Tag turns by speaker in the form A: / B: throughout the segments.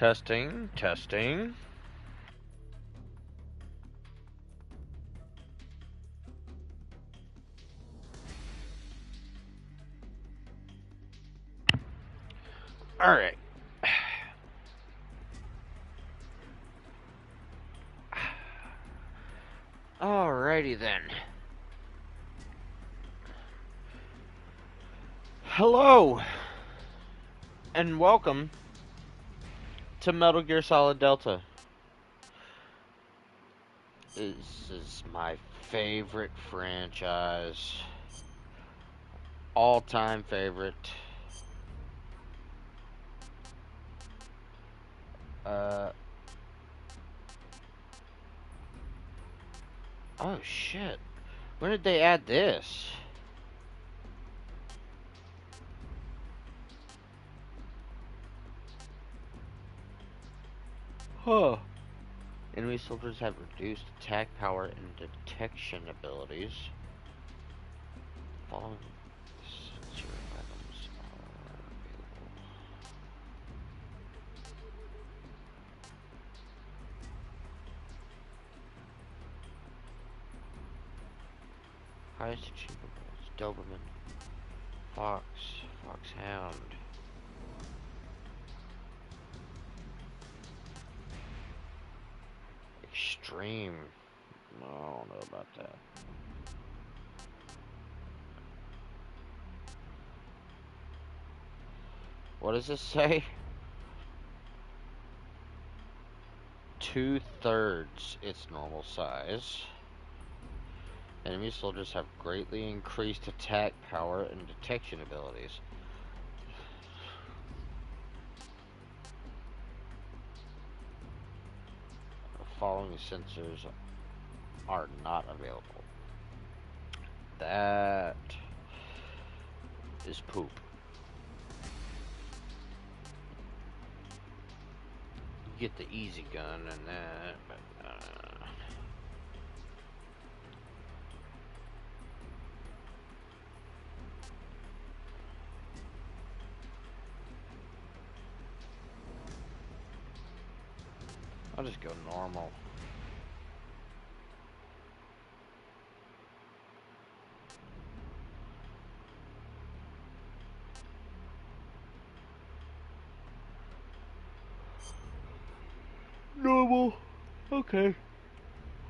A: Testing, testing. All right. Alrighty then. Hello, and welcome to Metal Gear Solid Delta. This is my favorite franchise. All-time favorite. Oh shit. When did they add this? Huh. Enemy soldiers have reduced attack power and detection abilities. Following sensor items are available. Highest achievables: Doberman, Fox, Foxhound. Extreme. No, I don't know about that. What does this say? 2/3 its normal size. Enemy soldiers have greatly increased attack power and detection abilities. The following sensors are not available. That is poop. You get the easy gun and that, but I'll just go normal. Normal. Okay.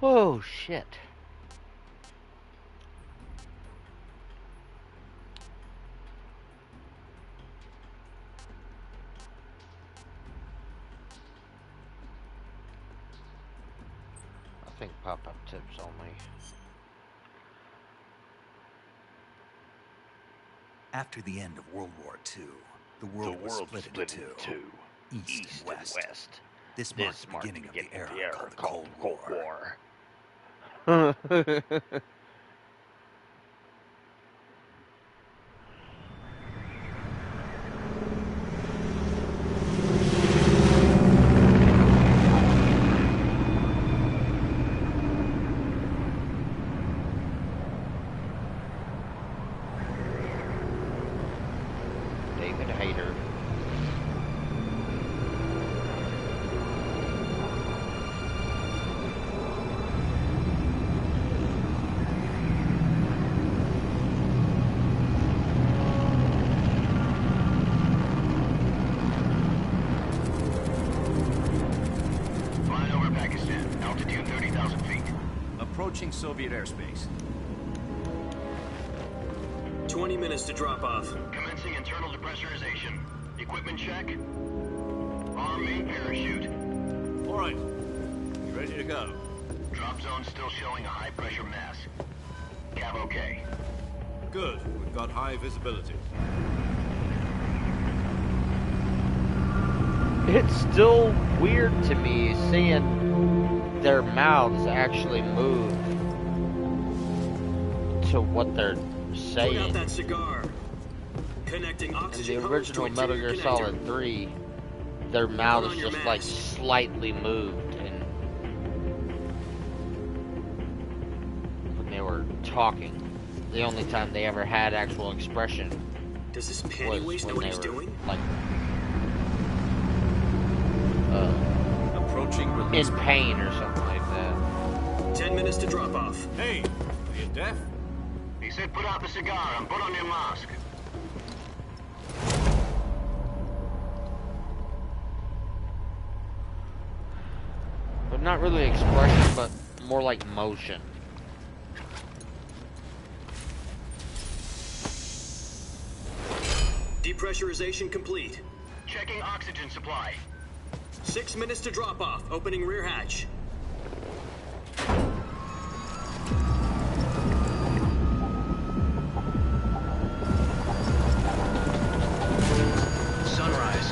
A: Oh shit. I think pop-up tips only.
B: After the end of World War II, the world was split into two, East and West. This marked the beginning of the era called the Cold War.
A: David Hayter.
C: Approaching Soviet airspace.
D: 20 minutes to drop off.
E: Commencing internal depressurization. Equipment check. Arm main parachute.
C: All right. You ready to go?
E: Drop zone still showing a high pressure mass. Cav okay.
C: Good. We've got high visibility.
A: It's still weird to me seeing their mouths actually move to what they're saying.
D: Put out that cigar. Connecting oxygen.
A: In the original Metal Gear Solid 3, their mouths just like slightly moved, and when they were talking, the only time they ever had actual expression
D: Does this panty waste know what he's doing?
A: like
C: Awaiting release.
A: in pain or something like that.
D: 10 minutes to drop off.
C: Hey, are you deaf?
E: He said put out the cigar and put on your mask.
A: But not really expression, but more like motion.
D: Depressurization complete.
E: Checking oxygen supply.
D: 6 minutes to drop off. Opening rear hatch. Sunrise.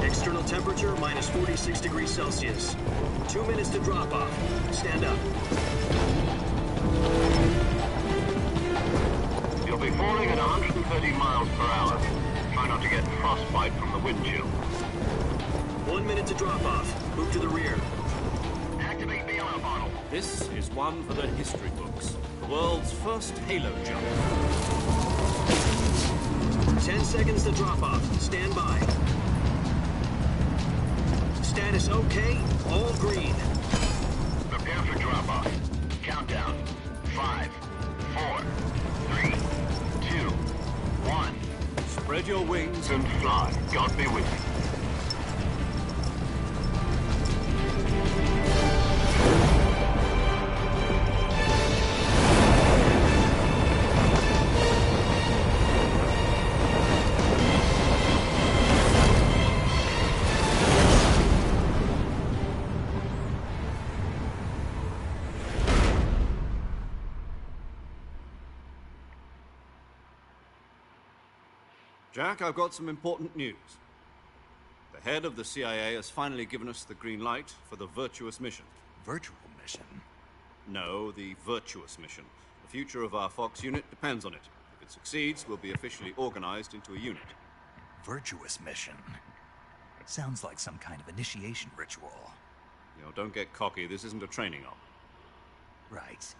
D: External temperature minus 46 degrees Celsius. 2 minutes to drop off. Stand up.
E: You'll be falling at 130 miles per hour. Try not to get frostbite from the wind chill.
D: 1 minute to drop off. Move to the rear.
E: Activate bailout bottle.
C: This is one for the history books. The world's first halo jump.
D: 10 seconds to drop off. Stand by. Status okay. All green.
E: Prepare for drop-off. Countdown. 5, 4, 3, 2, 1.
C: Spread your wings
E: And fly. God be with you.
C: Jack, I've got some important news. The head of the CIA has finally given us the green light for the Virtuous mission.
B: Virtual mission?
C: No, the Virtuous mission. The future of our Fox unit depends on it. If it succeeds, we'll be officially organized into a unit.
B: Virtuous mission? Sounds like some kind of initiation ritual.
C: You know, don't get cocky. This isn't a training op.
B: Right.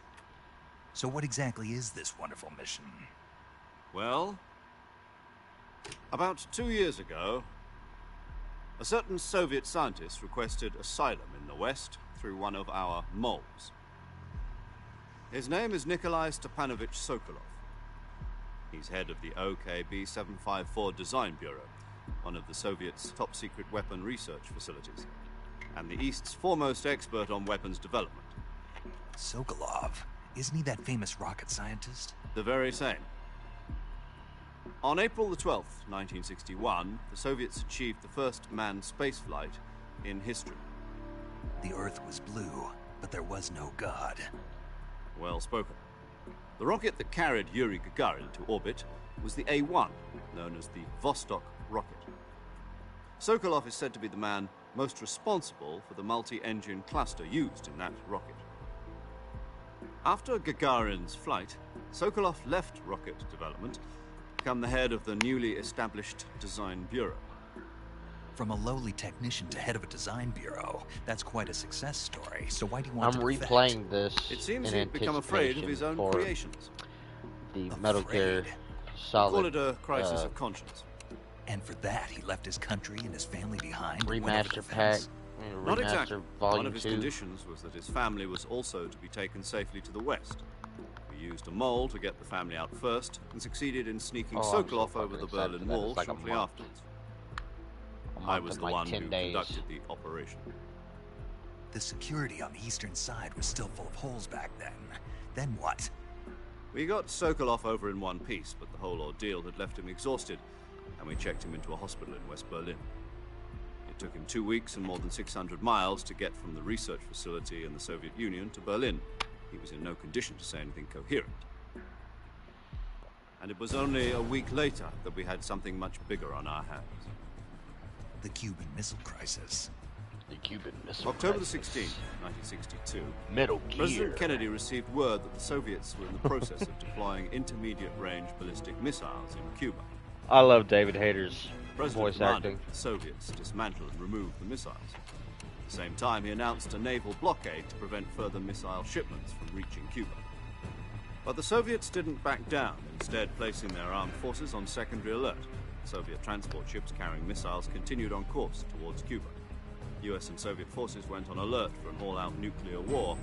B: So what exactly is this wonderful mission?
C: Well, about 2 years ago, a certain Soviet scientist requested asylum in the West through one of our moles. His name is Nikolai Stepanovich Sokolov. He's head of the OKB 754 Design Bureau, one of the Soviets' top-secret weapon research facilities, and the East's foremost expert on weapons development.
B: Sokolov? Isn't he that famous rocket scientist?
C: The very same. On April the 12th, 1961, the Soviets achieved the first manned spaceflight in history.
B: The Earth was blue, but there was no God.
C: Well spoken. The rocket that carried Yuri Gagarin to orbit was the A-1, known as the Vostok rocket. Sokolov is said to be the man most responsible for the multi-engine cluster used in that rocket. After Gagarin's flight, Sokolov left rocket development to become the head of the newly established Design Bureau.
B: From a lowly technician to head of a design bureau, that's quite a success story. So why do you want
A: I'm
B: to
A: replaying this
C: It seems
A: in
C: he'd become afraid of his own
A: for
C: creations.
A: the Metal Gear
B: Afraid?
A: Solid
C: Call it a crisis of conscience.
B: And for that, he left his country and his family behind? and went over
A: remaster
B: the
A: pack,
B: fence?
C: Not
A: remaster
C: exactly. One
A: volume
C: of his
A: 2.
C: conditions was that his family was also to be taken safely to the west. We used a mole to get the family out first, and succeeded in sneaking
A: Oh, I'm so
C: Sokolov over
A: fucking
C: the
A: excited
C: Berlin
A: for that.
C: Wall
A: It's like a
C: shortly
A: month.
C: afterwards.
A: A
C: I
A: month
C: was
A: and
C: the
A: like
C: one
A: 10
C: who
A: days.
C: conducted the operation.
B: The security on the eastern side was still full of holes back then. Then what?
C: We got Sokolov over in one piece, but the whole ordeal had left him exhausted, and we checked him into a hospital in West Berlin. It took him 2 weeks and more than 600 miles to get from the research facility in the Soviet Union to Berlin. He was in no condition to say anything coherent. And it was only a week later that we had something much bigger on our hands.
B: The Cuban Missile Crisis.
A: The Cuban Missile
C: October the
A: Crisis.
C: 16th, 1962,
A: Metal Gear.
C: President Kennedy received word that the Soviets were in the process of deploying intermediate-range ballistic missiles in Cuba.
A: I love David Hayter's
C: President
A: voice
C: demanded
A: acting.
C: that the Soviets dismantle and remove the missiles. At the same time, he announced a naval blockade to prevent further missile shipments from reaching Cuba. But the Soviets didn't back down, instead placing their armed forces on secondary alert. Soviet transport ships carrying missiles continued on course towards Cuba. US and Soviet forces went on alert for an all-out nuclear war.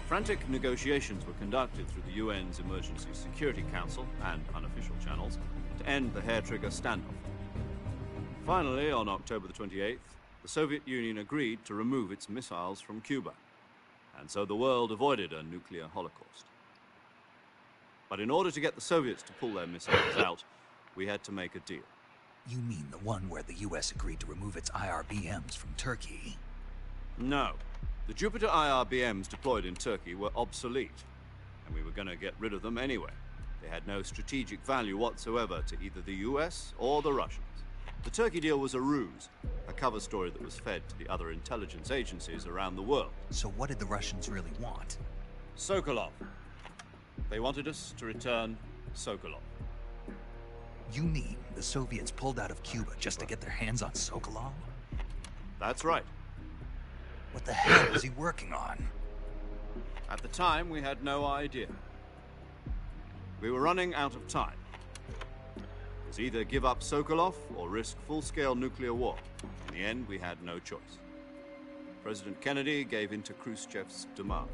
C: Frantic negotiations were conducted through the UN's Emergency Security Council and unofficial channels to end the hair-trigger standoff. Finally, on October the 28th, the Soviet Union agreed to remove its missiles from Cuba, and so the world avoided a nuclear holocaust. But in order to get the Soviets to pull their missiles out, we had to make a deal.
B: You mean the one where the US agreed to remove its IRBMs from Turkey?
C: No. The Jupiter IRBMs deployed in Turkey were obsolete, and we were going to get rid of them anyway. They had no strategic value whatsoever to either the US or the Russians. The Turkey deal was a ruse, a cover story that was fed to the other intelligence agencies around the world.
B: So what did the Russians really want?
C: Sokolov. They wanted us to return Sokolov.
B: You mean the Soviets pulled out of Cuba just to get their hands on Sokolov?
C: That's right.
B: What the hell was he working on?
C: At the time, we had no idea. We were running out of time. It was either give up Sokolov or risk full-scale nuclear war. In the end, we had no choice. President Kennedy gave in to Khrushchev's demand.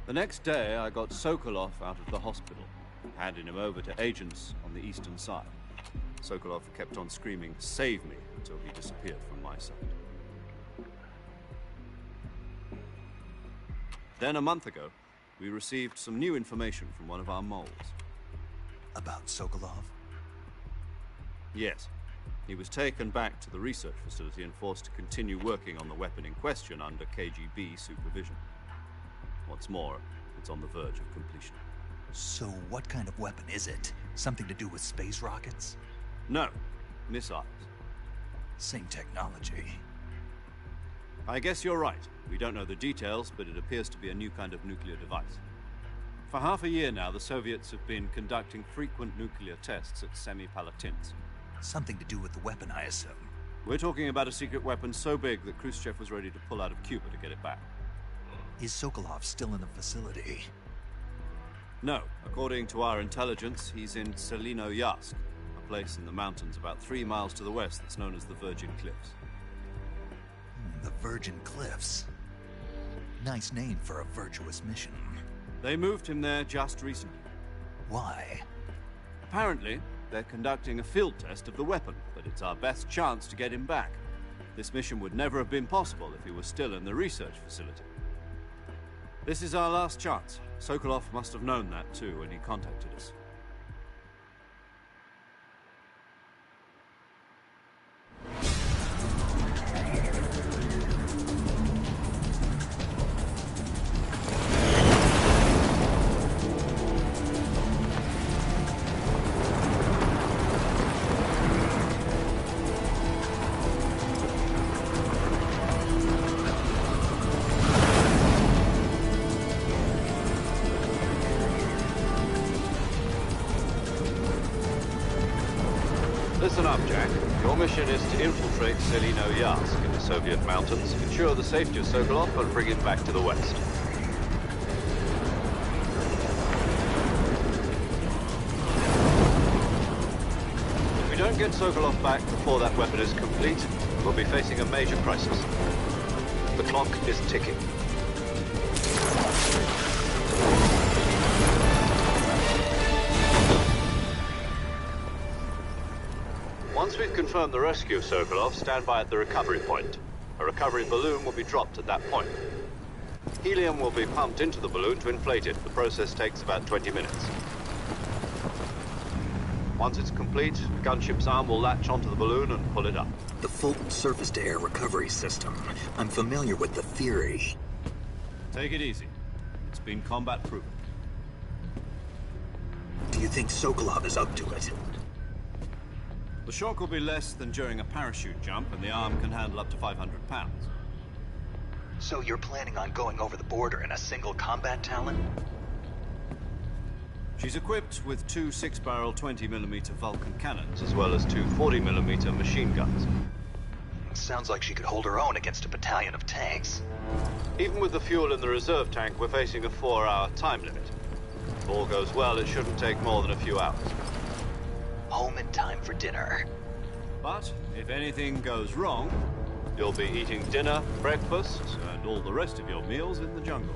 C: The next day, I got Sokolov out of the hospital, handing him over to agents on the eastern side. Sokolov kept on screaming, "Save me," until he disappeared from my sight. Then, a month ago, we received some new information from one of our moles.
B: About Sokolov?
C: Yes. He was taken back to the research facility and forced to continue working on the weapon in question under KGB supervision. What's more, it's on the verge of completion.
B: So what kind of weapon is it? Something to do with space rockets?
C: No. Missiles.
B: Same technology.
C: I guess you're right. We don't know the details, but it appears to be a new kind of nuclear device. For half a year now, the Soviets have been conducting frequent nuclear tests at Semipalatinsk.
B: Something to do with the weapon, I assume.
C: We're talking about a secret weapon so big that Khrushchev was ready to pull out of Cuba to get it back.
B: Is Sokolov still in the facility?
C: No. According to our intelligence, he's in Selinoyarsk, a place in the mountains about 3 miles to the west that's known as the Virgin Cliffs.
B: The Virgin Cliffs. Nice name for a virtuous mission.
C: They moved him there just recently.
B: Why?
C: Apparently, they're conducting a field test of the weapon, but it's our best chance to get him back. This mission would never have been possible if he was still in the research facility. This is our last chance. Sokolov must have known that too when he contacted us. Listen up, Jack. Your mission is to infiltrate Selinoyarsk in the Soviet mountains, ensure the safety of Sokolov, and bring it back to the west. If we don't get Sokolov back before that weapon is complete, we'll be facing a major crisis. The clock is ticking. Once we've confirmed the rescue of Sokolov, stand by at the recovery point. A recovery balloon will be dropped at that point. Helium will be pumped into the balloon to inflate it. The process takes about 20 minutes. Once it's complete, the gunship's arm will latch onto the balloon and pull it up.
B: The Fulton surface-to-air recovery system. I'm familiar with the theory.
C: Take it easy. It's been combat-proven.
B: Do you think Sokolov is up to it?
C: The shock will be less than during a parachute jump, and the arm can handle up to 500 pounds.
B: So you're planning on going over the border in a single combat Talon?
C: She's equipped with 2 6-barrel 20mm Vulcan cannons, as well as 2 40mm machine guns.
B: Sounds like she could hold her own against a battalion of tanks.
C: Even with the fuel in the reserve tank, we're facing a 4-hour time limit. If all goes well, it shouldn't take more than a few hours.
B: Home in time for dinner.
C: But if anything goes wrong, you'll be eating dinner, breakfast, and all the rest of your meals in the jungle.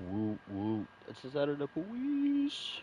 A: Woo woo. This is out of the police.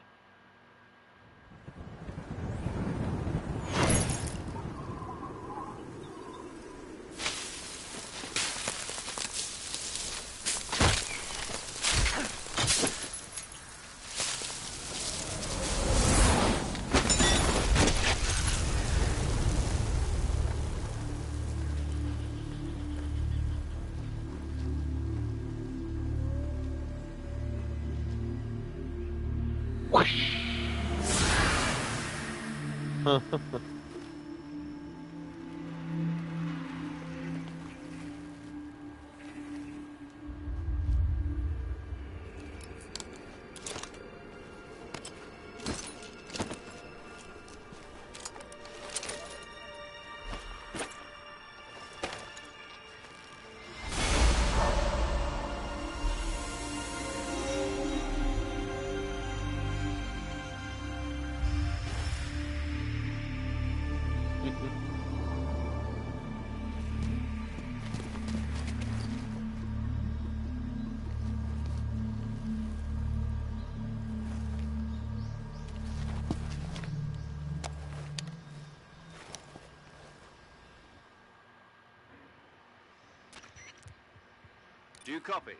C: Do you copy?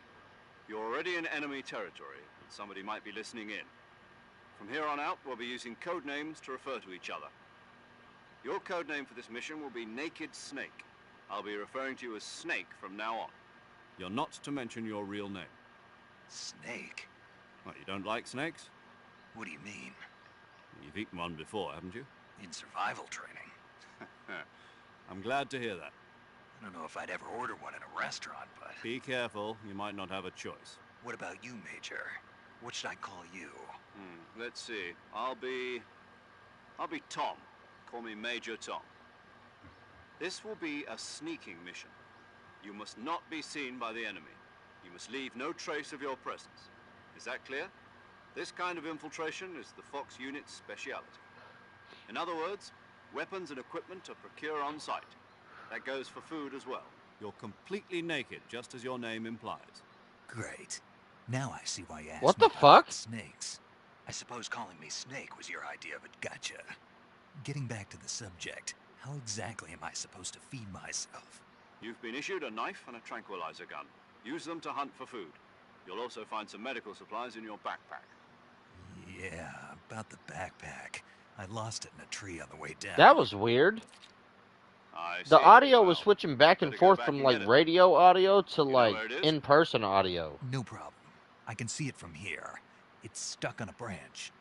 C: You're already in enemy territory, and somebody might be listening in. From here on out, we'll be using code names to refer to each other. Your code name for this mission will be Naked Snake. I'll be referring to you as Snake from now on. You're not to mention your real name.
B: Snake?
C: What, you don't like snakes?
B: What do you mean?
C: You've eaten one before, haven't you?
B: In survival training.
C: I'm glad to hear that.
B: I don't know if I'd ever order one in a restaurant, but...
C: Be careful, you might not have a choice.
B: What about you, Major? What should I call you?
C: Let's see. I'll be Tom. Call me Major Tom. This will be a sneaking mission. You must not be seen by the enemy. You must leave no trace of your presence. Is that clear? This kind of infiltration is the Fox unit's speciality. In other words, weapons and equipment are procured on site. That goes for food as well. You're completely naked, just as your name implies.
B: Great. Now I see why you asked
A: What
B: me
A: the fuck?
B: about snakes. I suppose calling me Snake was your idea of it. Gotcha. Getting back to the subject, how exactly am I supposed to feed myself?
C: You've been issued a knife and a tranquilizer gun. Use them to hunt for food. You'll also find some medical supplies in your backpack.
B: Yeah, about the backpack. I lost it in a tree on the way down.
A: That was weird. The audio was switching back and forth from like radio audio to like in-person audio.
B: No problem. I can see it from here. It's stuck on a branch.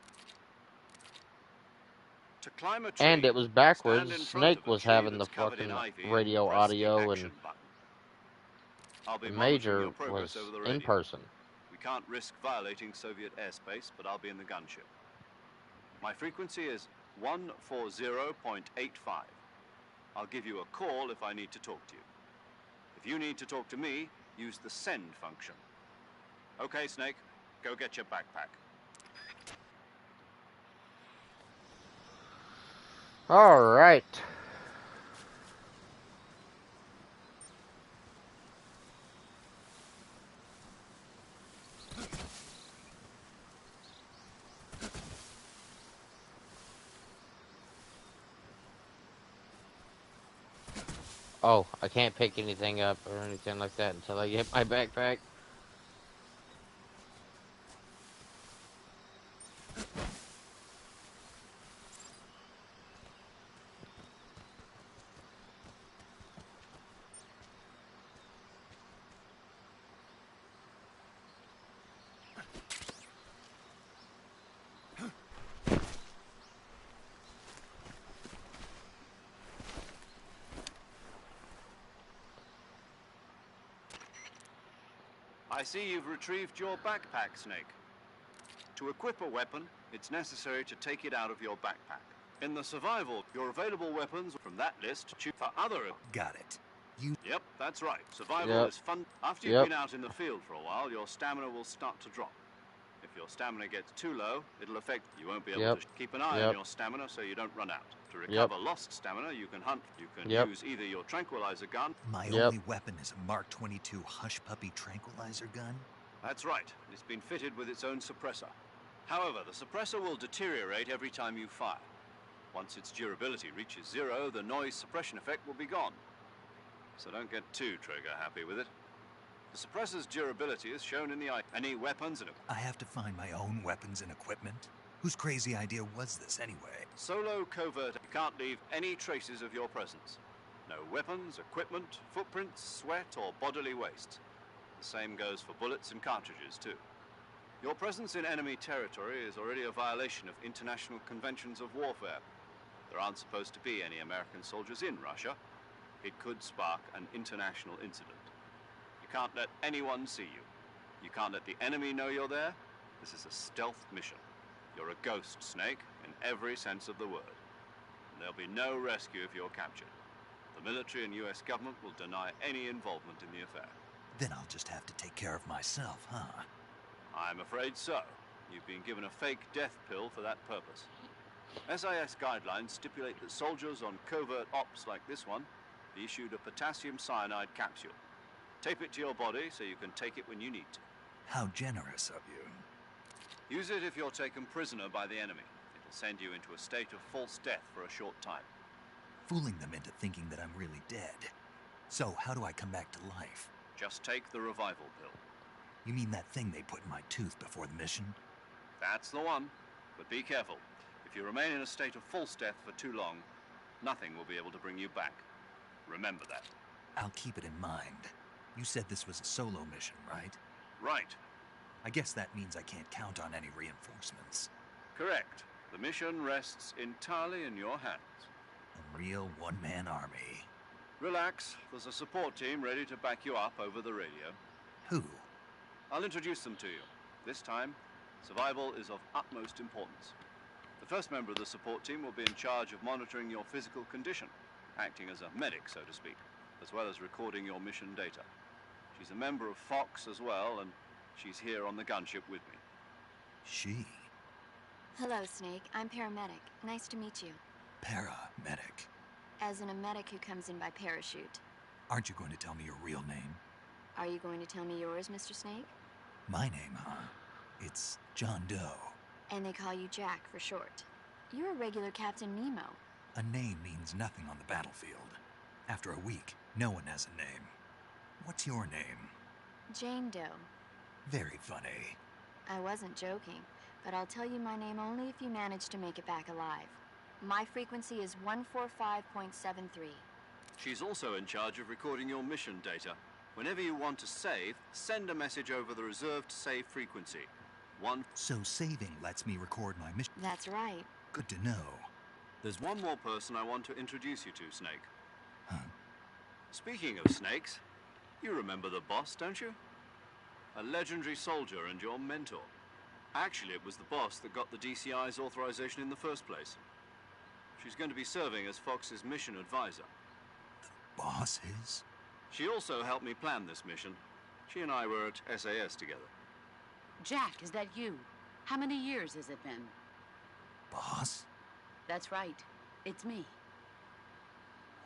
C: To climb a tree,
A: And it was backwards.
C: stand in front
A: Snake
C: of a
A: was
C: tree
A: having the
C: that's covered in
A: fucking
C: ivy
A: radio
C: press the
A: audio,
C: action
A: and
C: button. I'll be
A: the
C: monitoring
A: Major
C: your progress
A: was
C: over the radio.
A: in person.
C: We can't risk violating Soviet airspace, but I'll be in the gunship. My frequency is 140.85. I'll give you a call if I need to talk to you. If you need to talk to me, use the send function. Okay, Snake, go get your backpack.
A: All right. Oh, I can't pick anything up or anything like that until I get my backpack.
C: I see you've retrieved your backpack, Snake. To equip a weapon, it's necessary to take it out of your backpack. In the survival, your available weapons from that list choose for other...
B: Got it.
C: Yep, that's right. Survival is fun. After you've been out in the field for a while, your stamina will start to drop. If your stamina gets too low, it'll affect... You won't be able to keep an eye on your stamina so you don't run out. To recover lost stamina, you can hunt. You can use either your tranquilizer gun...
B: My only weapon is a Mark 22 Hush Puppy tranquilizer gun?
C: That's right. It's been fitted with its own suppressor. However, the suppressor will deteriorate every time you fire. Once its durability reaches 0, the noise suppression effect will be gone. So don't get too trigger-happy with it. The suppressor's durability is shown in the eye. Any weapons and...
B: I have to find my own weapons and equipment? Whose crazy idea was this, anyway?
C: Solo covert. You can't leave any traces of your presence. No weapons, equipment, footprints, sweat, or bodily waste. The same goes for bullets and cartridges, too. Your presence in enemy territory is already a violation of international conventions of warfare. There aren't supposed to be any American soldiers in Russia. It could spark an international incident. You can't let anyone see you. You can't let the enemy know you're there. This is a stealth mission. You're a ghost, Snake, in every sense of the word. And there'll be no rescue if you're captured. The military and US government will deny any involvement in the affair.
B: Then I'll just have to take care of myself, huh?
C: I'm afraid so. You've been given a fake death pill for that purpose. SIS guidelines stipulate that soldiers on covert ops like this one be issued a potassium cyanide capsule. Tape it to your body so you can take it when you need to.
B: How generous of you.
C: Use it if you're taken prisoner by the enemy. It'll send you into a state of false death for a short time.
B: Fooling them into thinking that I'm really dead. So, how do I come back to life?
C: Just take the revival pill.
B: You mean that thing they put in my tooth before the mission?
C: That's the one. But be careful. If you remain in a state of false death for too long, nothing will be able to bring you back. Remember that.
B: I'll keep it in mind. You said this was a solo mission, right?
C: Right.
B: I guess that means I can't count on any reinforcements.
C: Correct. The mission rests entirely in your hands.
B: A real one-man army.
C: Relax. There's a support team ready to back you up over the radio.
B: Who?
C: I'll introduce them to you. This time, survival is of utmost importance. The first member of the support team will be in charge of monitoring your physical condition, acting as a medic, so to speak, as well as recording your mission data. She's a member of Fox as well, and she's here on the gunship with me.
B: She?
F: Hello, Snake. I'm paramedic. Nice to meet you.
B: Paramedic?
F: As in a medic who comes in by parachute.
B: Aren't you going to tell me your real name?
F: Are you going to tell me yours, Mr. Snake?
B: My name, huh? It's John Doe.
F: And they call you Jack for short. You're a regular Captain Nemo.
B: A name means nothing on the battlefield. After a week, no one has a name. What's your name?
F: Jane Doe.
B: Very funny.
F: I wasn't joking, but I'll tell you my name only if you manage to make it back alive. My frequency is 145.73.
C: She's also in charge of recording your mission data. Whenever you want to save, send a message over the reserved save frequency.
B: So saving lets me record my mission?
F: That's right.
B: Good to know.
C: There's one more person I want to introduce you to, Snake.
B: Huh?
C: Speaking of snakes, you remember the boss, don't you? A legendary soldier and your mentor. Actually, it was the boss that got the DCI's authorization in the first place. She's going to be serving as Fox's mission advisor.
B: The boss is?
C: She also helped me plan this mission. She and I were at SAS together.
G: Jack, is that you? How many years has it been?
B: Boss?
G: That's right. It's me.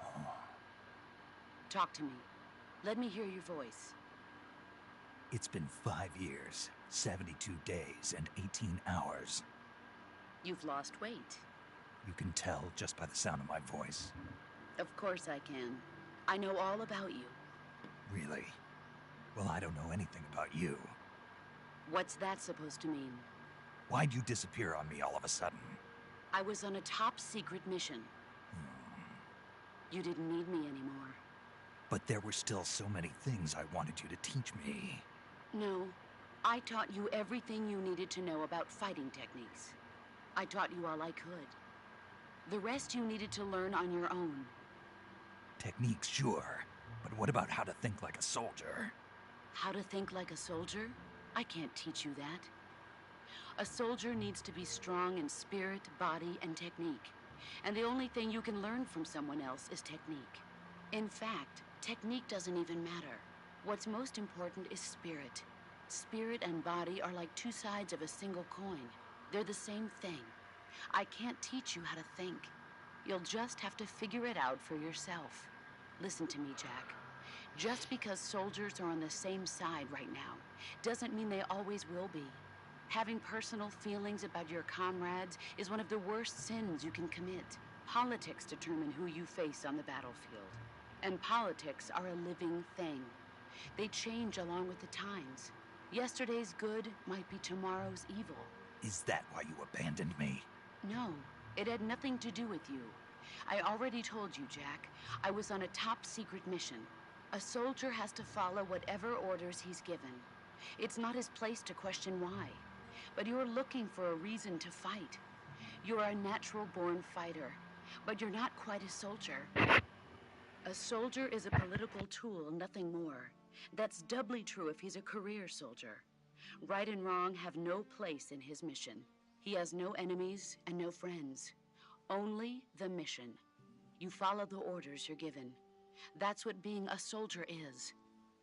B: Oh.
G: Talk to me. Let me hear your voice.
B: It's been 5 years, 72 days, and 18 hours.
G: You've lost weight.
B: You can tell just by the sound of my voice.
G: Of course I can. I know all about you.
B: Really? Well, I don't know anything about you.
G: What's that supposed to mean?
B: Why'd you disappear on me all of a sudden?
G: I was on a top-secret mission. You didn't need me anymore.
B: But there were still so many things I wanted you to teach me.
G: No. I taught you everything you needed to know about fighting techniques. I taught you all I could. The rest you needed to learn on your own.
B: Techniques, sure. But what about how to think like a soldier?
G: How to think like a soldier? I can't teach you that. A soldier needs to be strong in spirit, body, and technique. And the only thing you can learn from someone else is technique. In fact, technique doesn't even matter. What's most important is spirit. Spirit and body are like two sides of a single coin. They're the same thing. I can't teach you how to think. You'll just have to figure it out for yourself. Listen to me, Jack. Just because soldiers are on the same side right now doesn't mean they always will be. Having personal feelings about your comrades is one of the worst sins you can commit. Politics determine who you face on the battlefield. And politics are a living thing. They change along with the times. Yesterday's good might be tomorrow's evil.
B: Is that why you abandoned me?
G: No, it had nothing to do with you. I already told you, Jack. I was on a top-secret mission. A soldier has to follow whatever orders he's given. It's not his place to question why. But you're looking for a reason to fight. You're a natural-born fighter, but you're not quite a soldier. A soldier is a political tool, nothing more. That's doubly true if he's a career soldier. Right and wrong have no place in his mission. He has no enemies and no friends. Only the mission. You follow the orders you're given. That's what being a soldier is.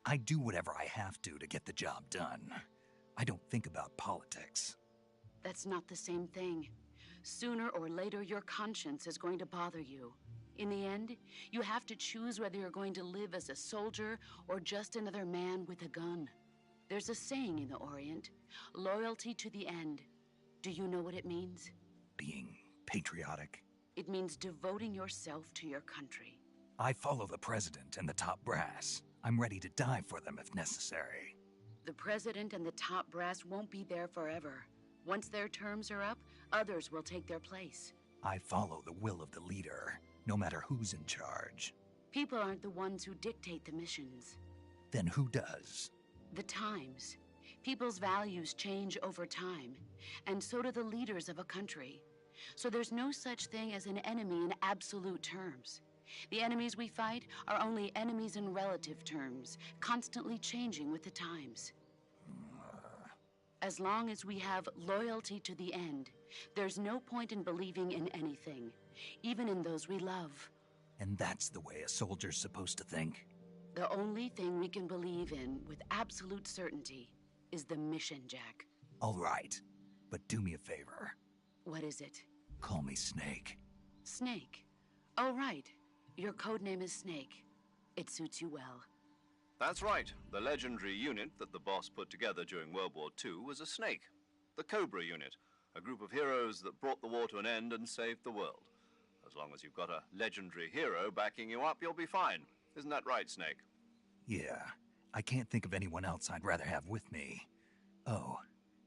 B: I do whatever I have to get the job done. I don't think about politics.
G: That's not the same thing. Sooner or later, your conscience is going to bother you. In the end, you have to choose whether you're going to live as a soldier or just another man with a gun. There's a saying in the Orient, loyalty to the end. Do you know what it means?
B: Being patriotic.
G: It means devoting yourself to your country.
B: I follow the president and the top brass. I'm ready to die for them if necessary.
G: The president and the top brass won't be there forever. Once their terms are up, others will take their place.
B: I follow the will of the leader, no matter who's in charge.
G: People aren't the ones who dictate the missions.
B: Then who does?
G: The times. People's values change over time, and so do the leaders of a country. So there's no such thing as an enemy in absolute terms. The enemies we fight are only enemies in relative terms, constantly changing with the times. As long as we have loyalty to the end, there's no point in believing in anything, even in those we love.
B: And that's the way a soldier's supposed to think?
G: The only thing we can believe in with absolute certainty is the mission, Jack.
B: All right, but do me a favor.
G: What is it?
B: Call me Snake.
G: Snake? Oh, right. Your codename is Snake. It suits you well.
C: That's right. The legendary unit that the boss put together during World War II was a Snake. The Cobra unit, a group of heroes that brought the war to an end and saved the world. As long as you've got a legendary hero backing you up, you'll be fine. Isn't that right, Snake?
B: Yeah. I can't think of anyone else I'd rather have with me. Oh,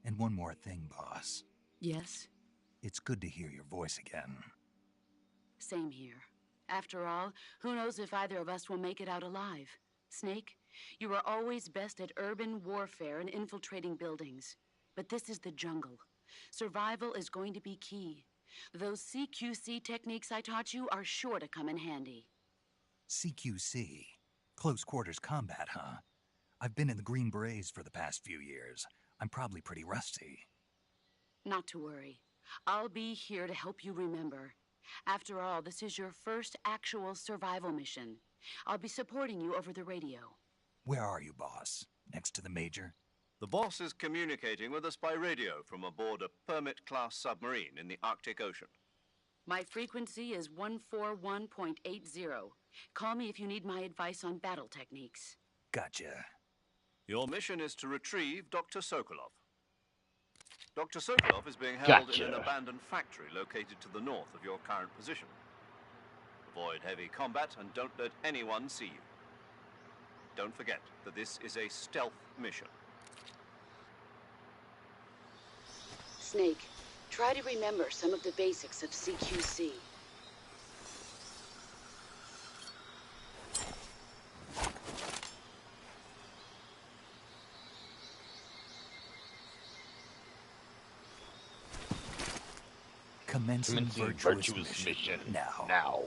B: and one more thing, boss.
G: Yes?
B: It's good to hear your voice again.
G: Same here. After all, who knows if either of us will make it out alive? Snake, you are always best at urban warfare and infiltrating buildings. But this is the jungle. Survival is going to be key. Those CQC techniques I taught you are sure to come in handy.
B: CQC? Close quarters combat, huh? I've been in the Green Berets for the past few years. I'm probably pretty rusty.
G: Not to worry. I'll be here to help you remember. After all, this is your first actual survival mission. I'll be supporting you over the radio.
B: Where are you, boss? Next to the Major?
C: The boss is communicating with us by radio from aboard a Permit-class submarine in the Arctic Ocean.
G: My frequency is 141.80. Call me if you need my advice on battle techniques.
B: Gotcha.
C: Your mission is to retrieve Dr. Sokolov. Dr. Sokolov is being held in an abandoned factory located to the north of your current position. Avoid heavy combat and don't let anyone see you. Don't forget that this is a stealth mission.
G: Snake, try to remember some of the basics of CQC.
B: Commencing virtuous mission. Now.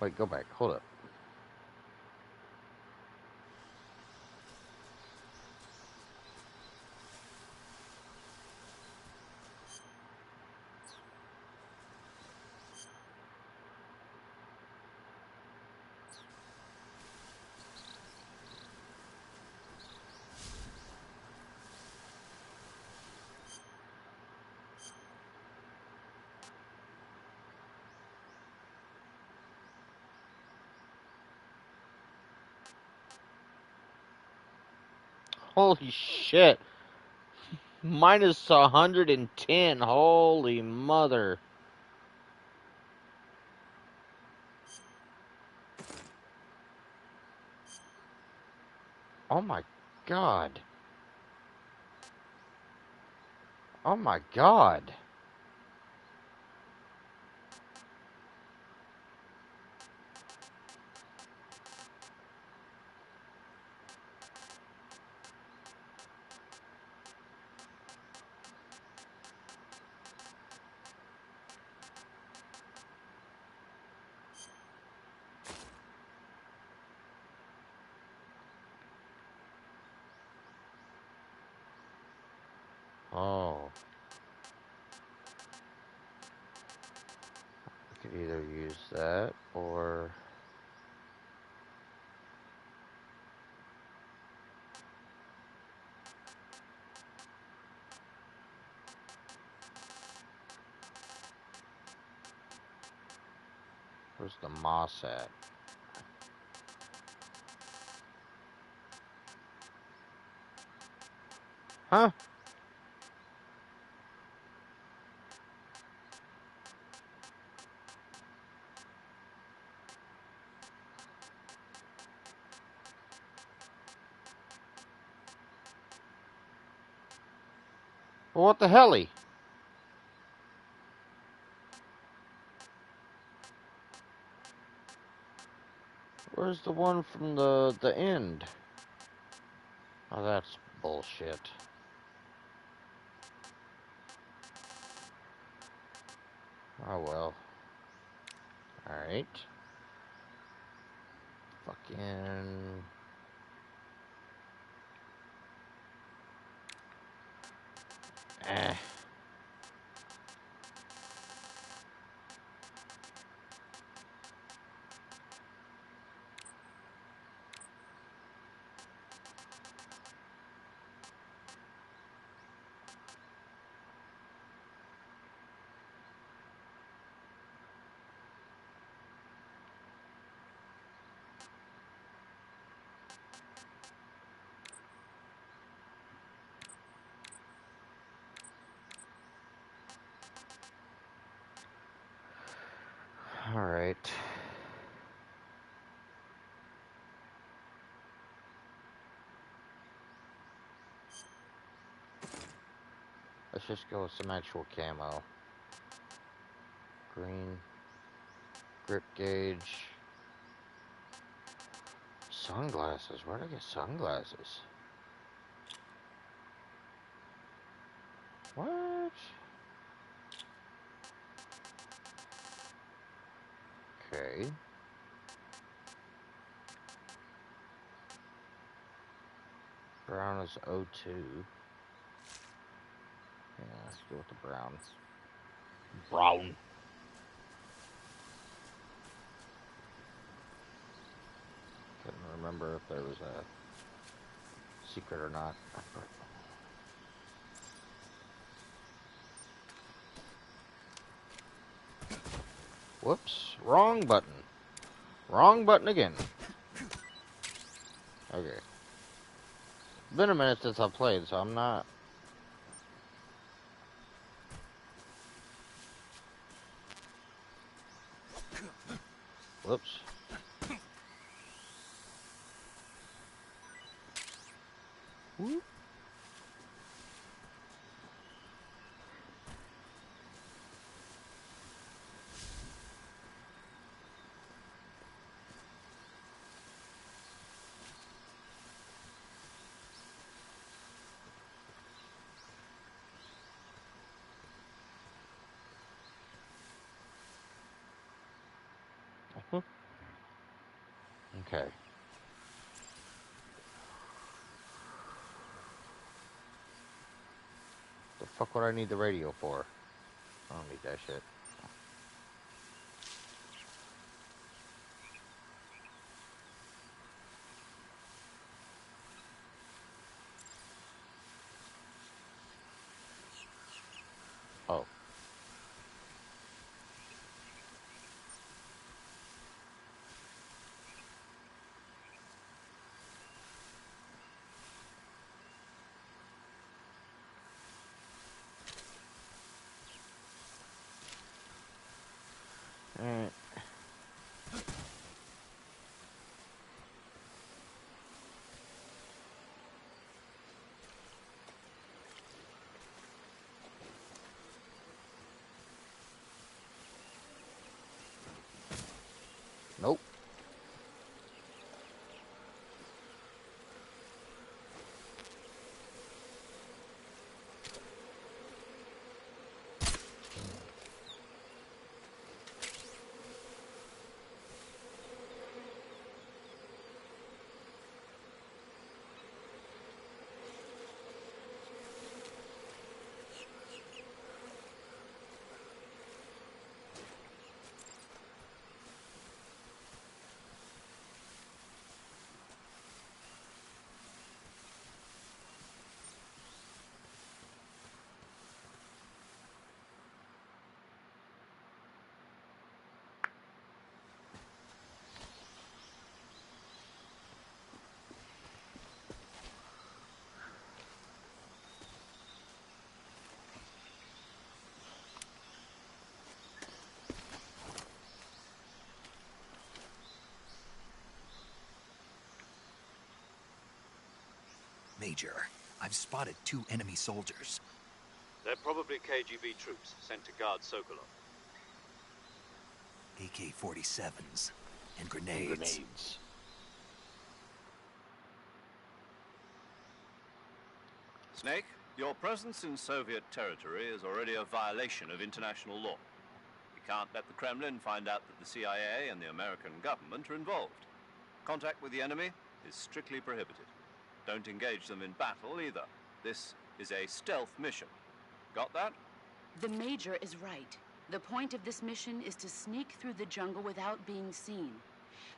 A: Wait, go back. Hold up. Holy shit. Minus 110. Holy mother. Oh my god. Oh my god. Oh. I could either use that or... Where's the moss at? Huh? Well, what the helly? Where's the one from the end? Oh, that's bullshit. Oh well. Alright. Fucking... Eh. Alright. Let's just go with some actual camo. Green. Grip gauge. Sunglasses. Where'd I get sunglasses? What? Okay. Brown is O2. Yeah, let's go with the brown. Brown. Couldn't remember if there was a secret or not. Whoops. Wrong button. Wrong button again. Okay. Been a minute since I played, so I'm not... Whoops. Whoop. Okay. The fuck would I need the radio for? I don't need that shit. Oh. Alright. Nope.
B: Major, I've spotted 2 enemy soldiers.
C: They're probably KGB troops sent to guard Sokolov.
B: AK-47s and grenades.
C: Snake, your presence in Soviet territory is already a violation of international law. You can't let the Kremlin find out that the CIA and the American government are involved. Contact with the enemy is strictly prohibited. Don't engage them in battle either. This is a stealth mission. Got that?
G: The Major is right. The point of this mission is to sneak through the jungle without being seen.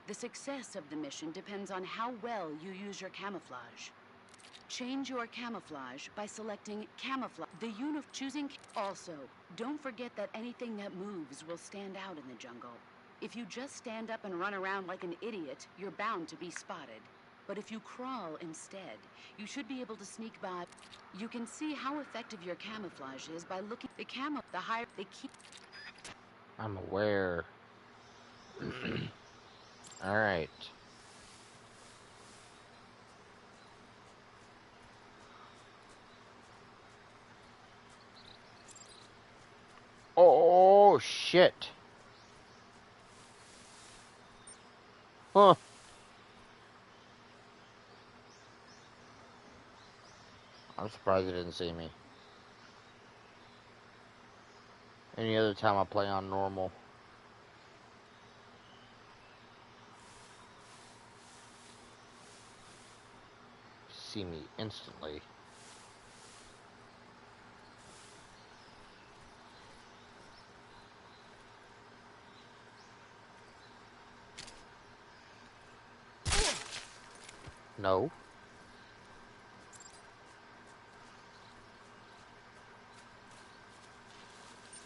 G: The success of the mission depends on how well you use your camouflage. Change your camouflage by selecting camouflage. Also, don't forget that anything that moves will stand out in the jungle. If you just stand up and run around like an idiot, you're bound to be spotted. But if you crawl instead, you should be able to sneak by. You can see how effective your camouflage is by looking the higher they keep.
A: I'm aware. Alright. Oh, shit. Huh. I'm surprised it didn't see me. Any other time I play on normal. See me instantly. No.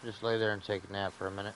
A: Just lay there and take a nap for a minute.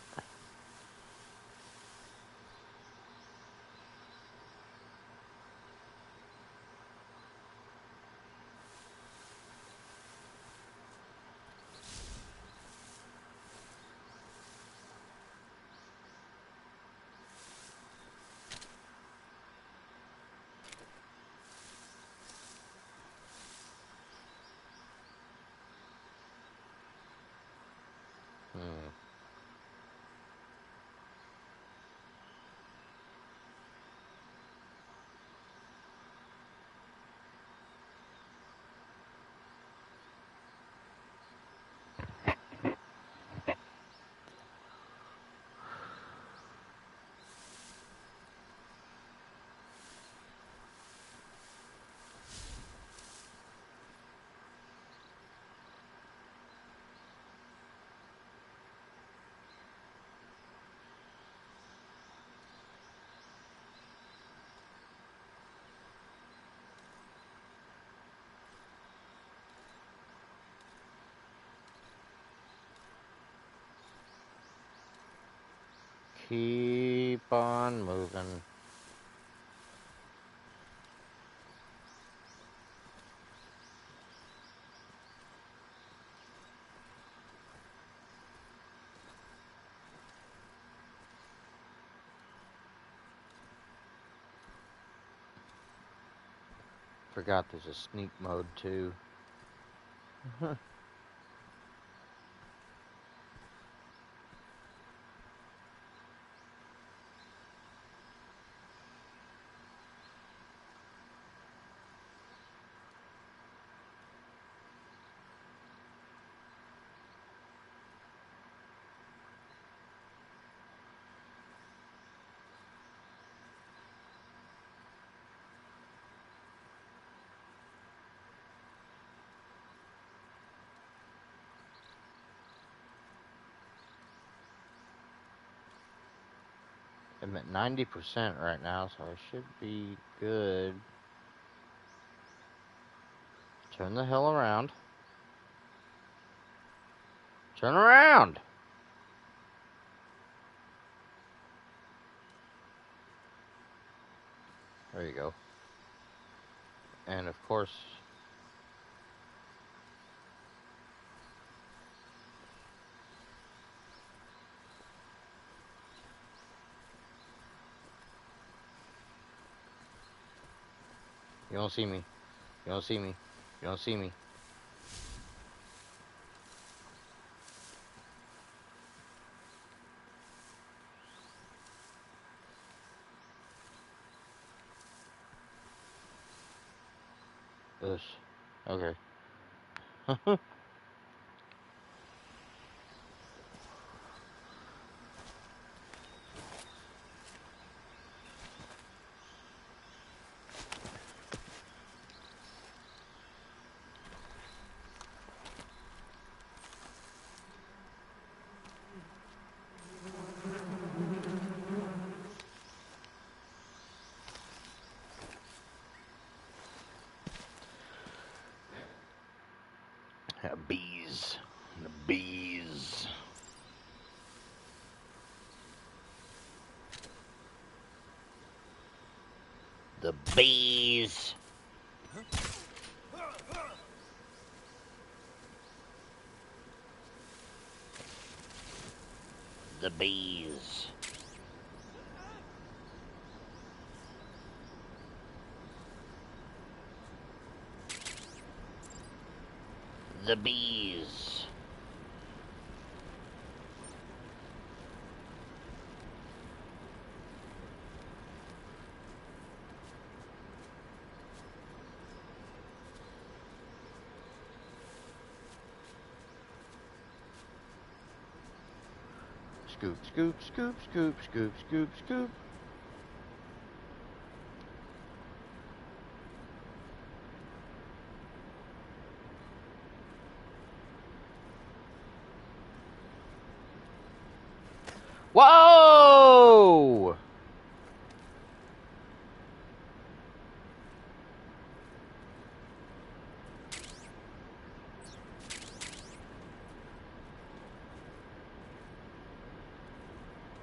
A: keep on moving. Forgot there's a sneak mode too. I'm at 90% right now, so I should be good. Turn the hell around. Turn around! There you go. And of course, you don't see me. You don't see me. You don't see me. This. Okay. Bees. The bees. The bees. The bees. The bees. Scoop, scoop, scoop, scoop, scoop, scoop, scoop. Whoa!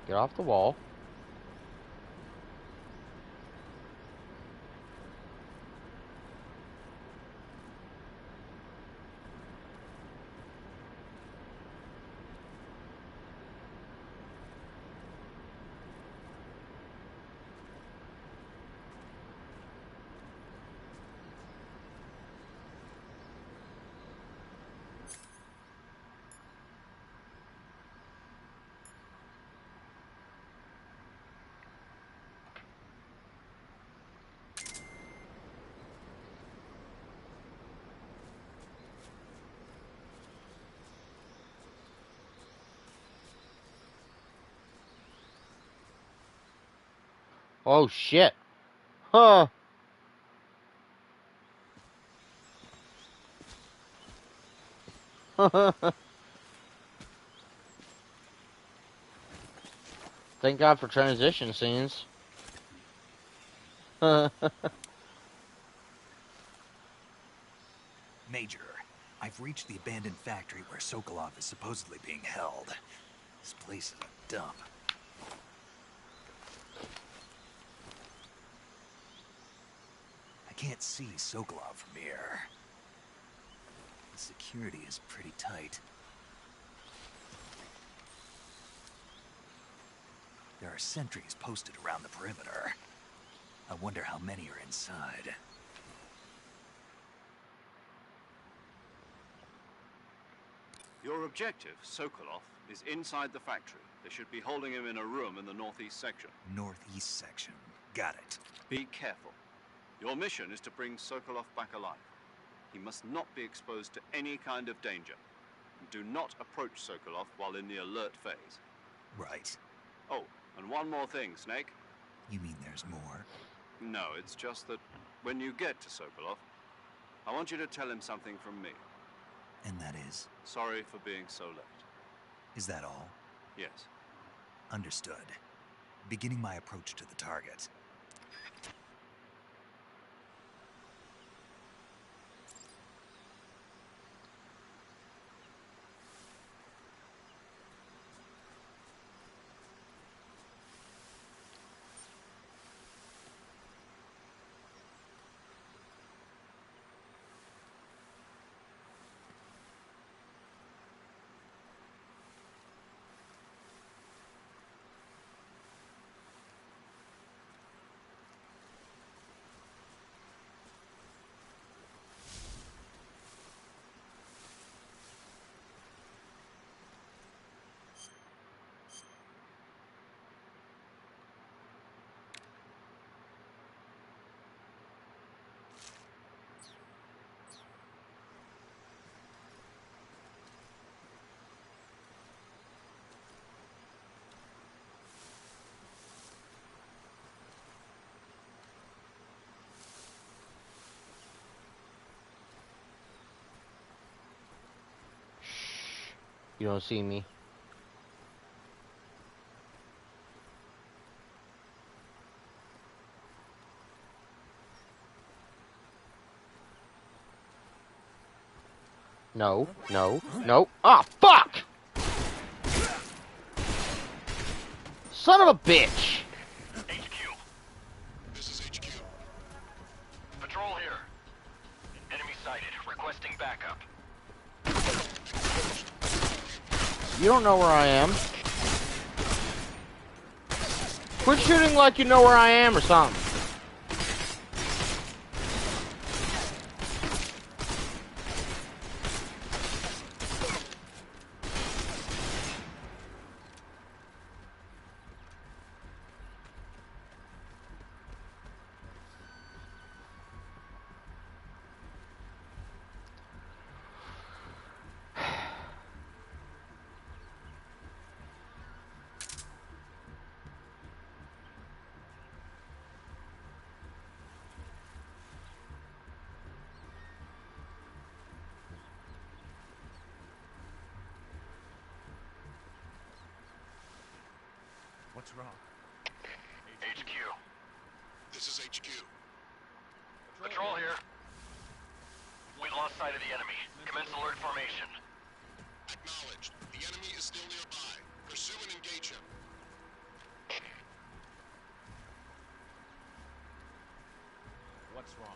A: Get off the wall. Oh shit. Huh. Thank God for transition scenes.
B: Major, I've reached the abandoned factory where Sokolov is supposedly being held. This place is a dump. can't see Sokolov from here. The security is pretty tight. There are sentries posted around the perimeter. I wonder how many are inside.
C: Your objective, Sokolov, is inside the factory. They should be holding him in a room in the northeast section.
B: Northeast section. Got it.
C: Be careful. Your mission is to bring Sokolov back alive. He must not be exposed to any kind of danger. Do not approach Sokolov while in the alert phase.
B: Right.
C: Oh, and one more thing, Snake.
B: You mean there's more?
C: No, it's just that when you get to Sokolov, I want you to tell him something from me.
B: And that is?
C: Sorry for being so late.
B: Is that all?
C: Yes.
B: Understood. Beginning my approach to the target.
A: You don't see me. No, no, no. Ah, fuck! Son of a bitch!
E: HQ. This is HQ. Patrol here. Enemy sighted. Requesting backup.
A: You don't know where I am. Quit shooting like you know where I am or something.
B: What's wrong?
E: HQ. This is HQ. Patrol here. We lost sight of the enemy. Commence alert formation. Acknowledged. The enemy is still nearby. Pursue and engage him.
B: What's wrong?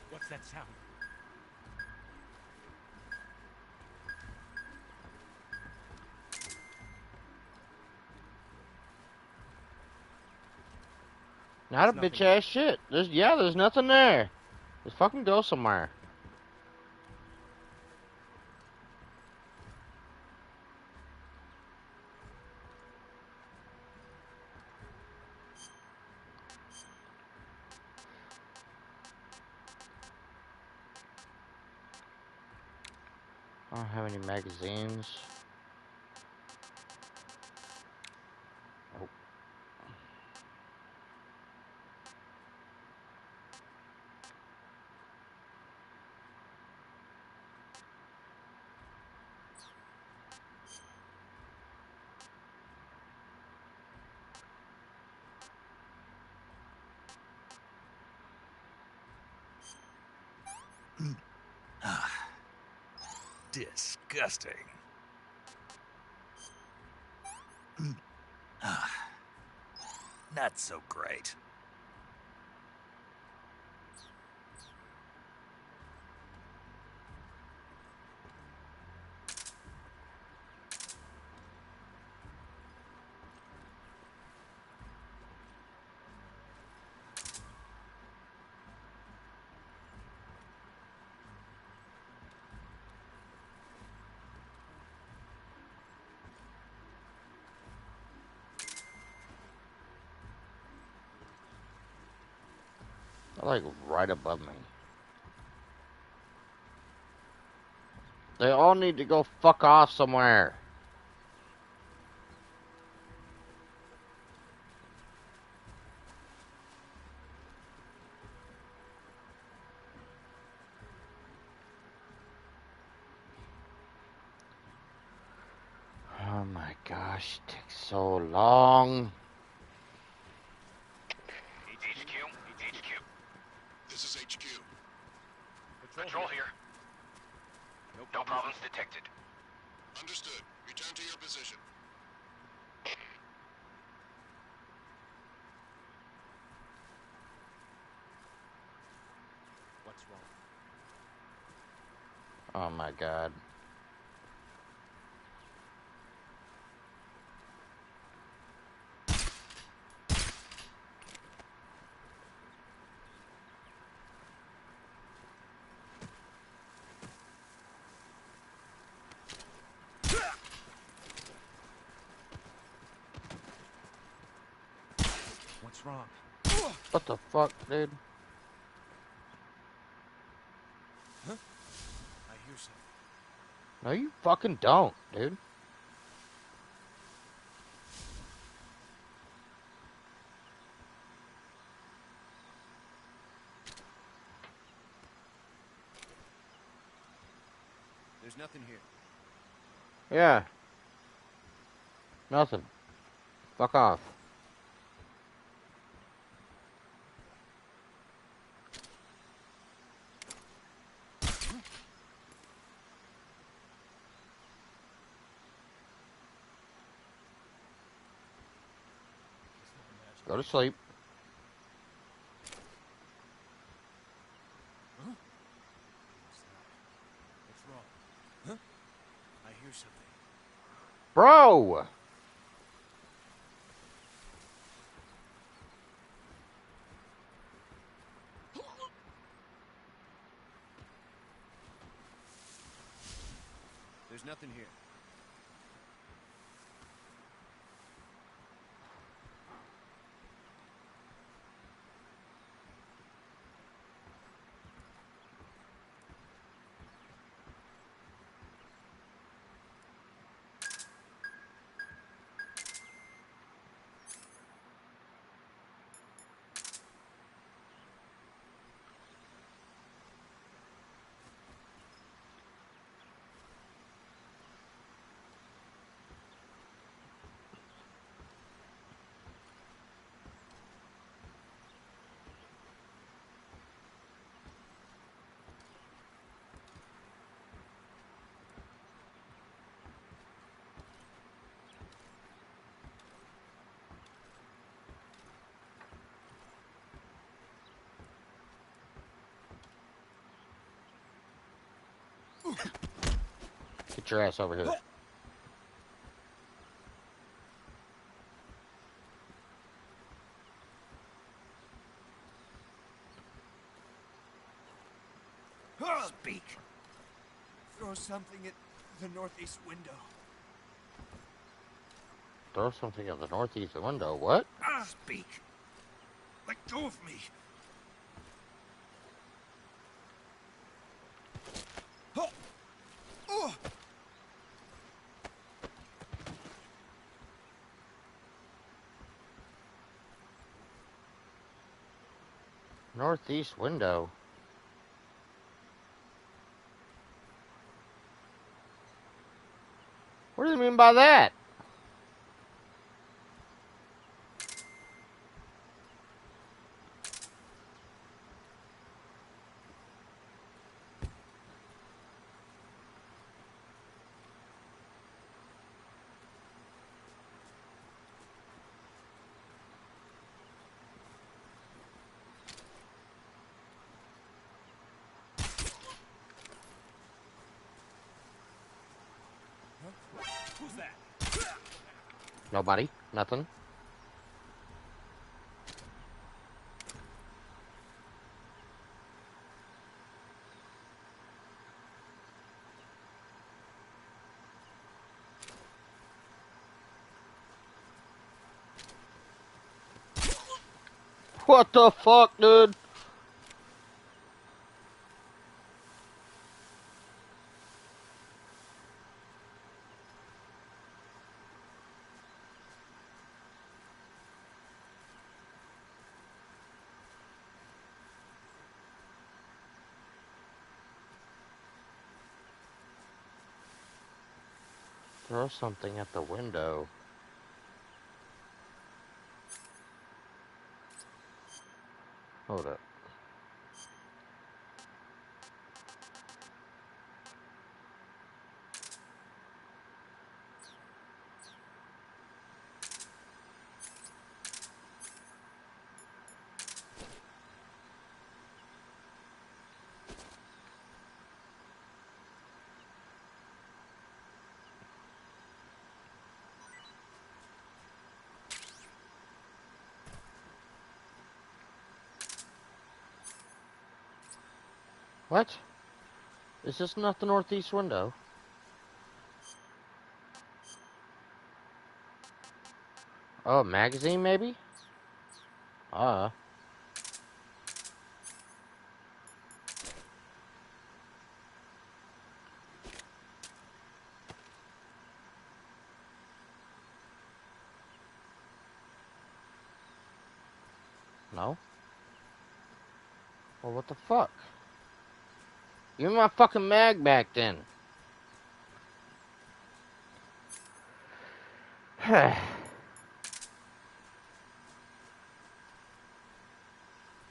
H: What's that sound?
A: Not a bitch ass shit. There's nothing there. Just fucking go somewhere. I don't have any magazines. Nope.
B: Disgusting. Not so great.
A: They're like right above me. They all need to go fuck off somewhere. Oh my gosh, it takes so long.
E: HQ. This is HQ. Patrol here. No problems detected. Understood. Return to your position.
H: What's wrong?
A: Oh my god.
H: What's wrong?
A: What the fuck, dude?
H: Huh? I hear something.
A: No, you fucking don't, dude.
H: There's nothing here.
A: Yeah. Nothing. Fuck off. Go to sleep.
H: Huh? What's wrong? Huh? I hear something.
A: Bro!
H: There's nothing here.
A: Get your ass over here.
B: Speak.
H: Throw something at the northeast window.
A: Throw something at the northeast window. What?
B: Speak. Let go of me. Oh. Oh.
A: Northeast window. What do you mean by that?
H: Who's that?
A: Nobody. Nothing. What the fuck, dude? Throw something at the window. Hold up. What? Is this not the northeast window? Oh, a magazine maybe? No? Well, what the fuck? Give me my fucking mag back then. I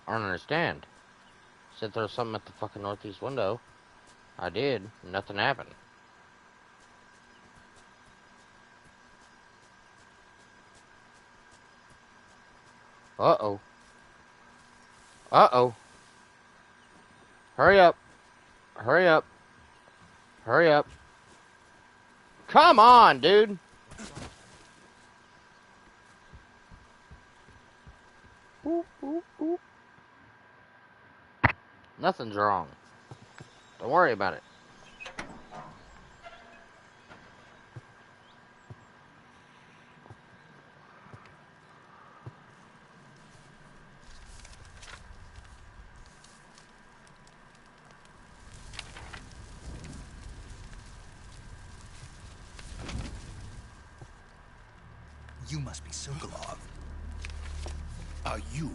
A: don't understand. Said there was something at the fucking northeast window. I did. Nothing happened. Uh-oh. Uh-oh. Hurry up. Hurry up. Hurry up. Come on, dude. Boop, boop, boop. Nothing's wrong. Don't worry about it.
B: You must be Sokolov.
I: Are you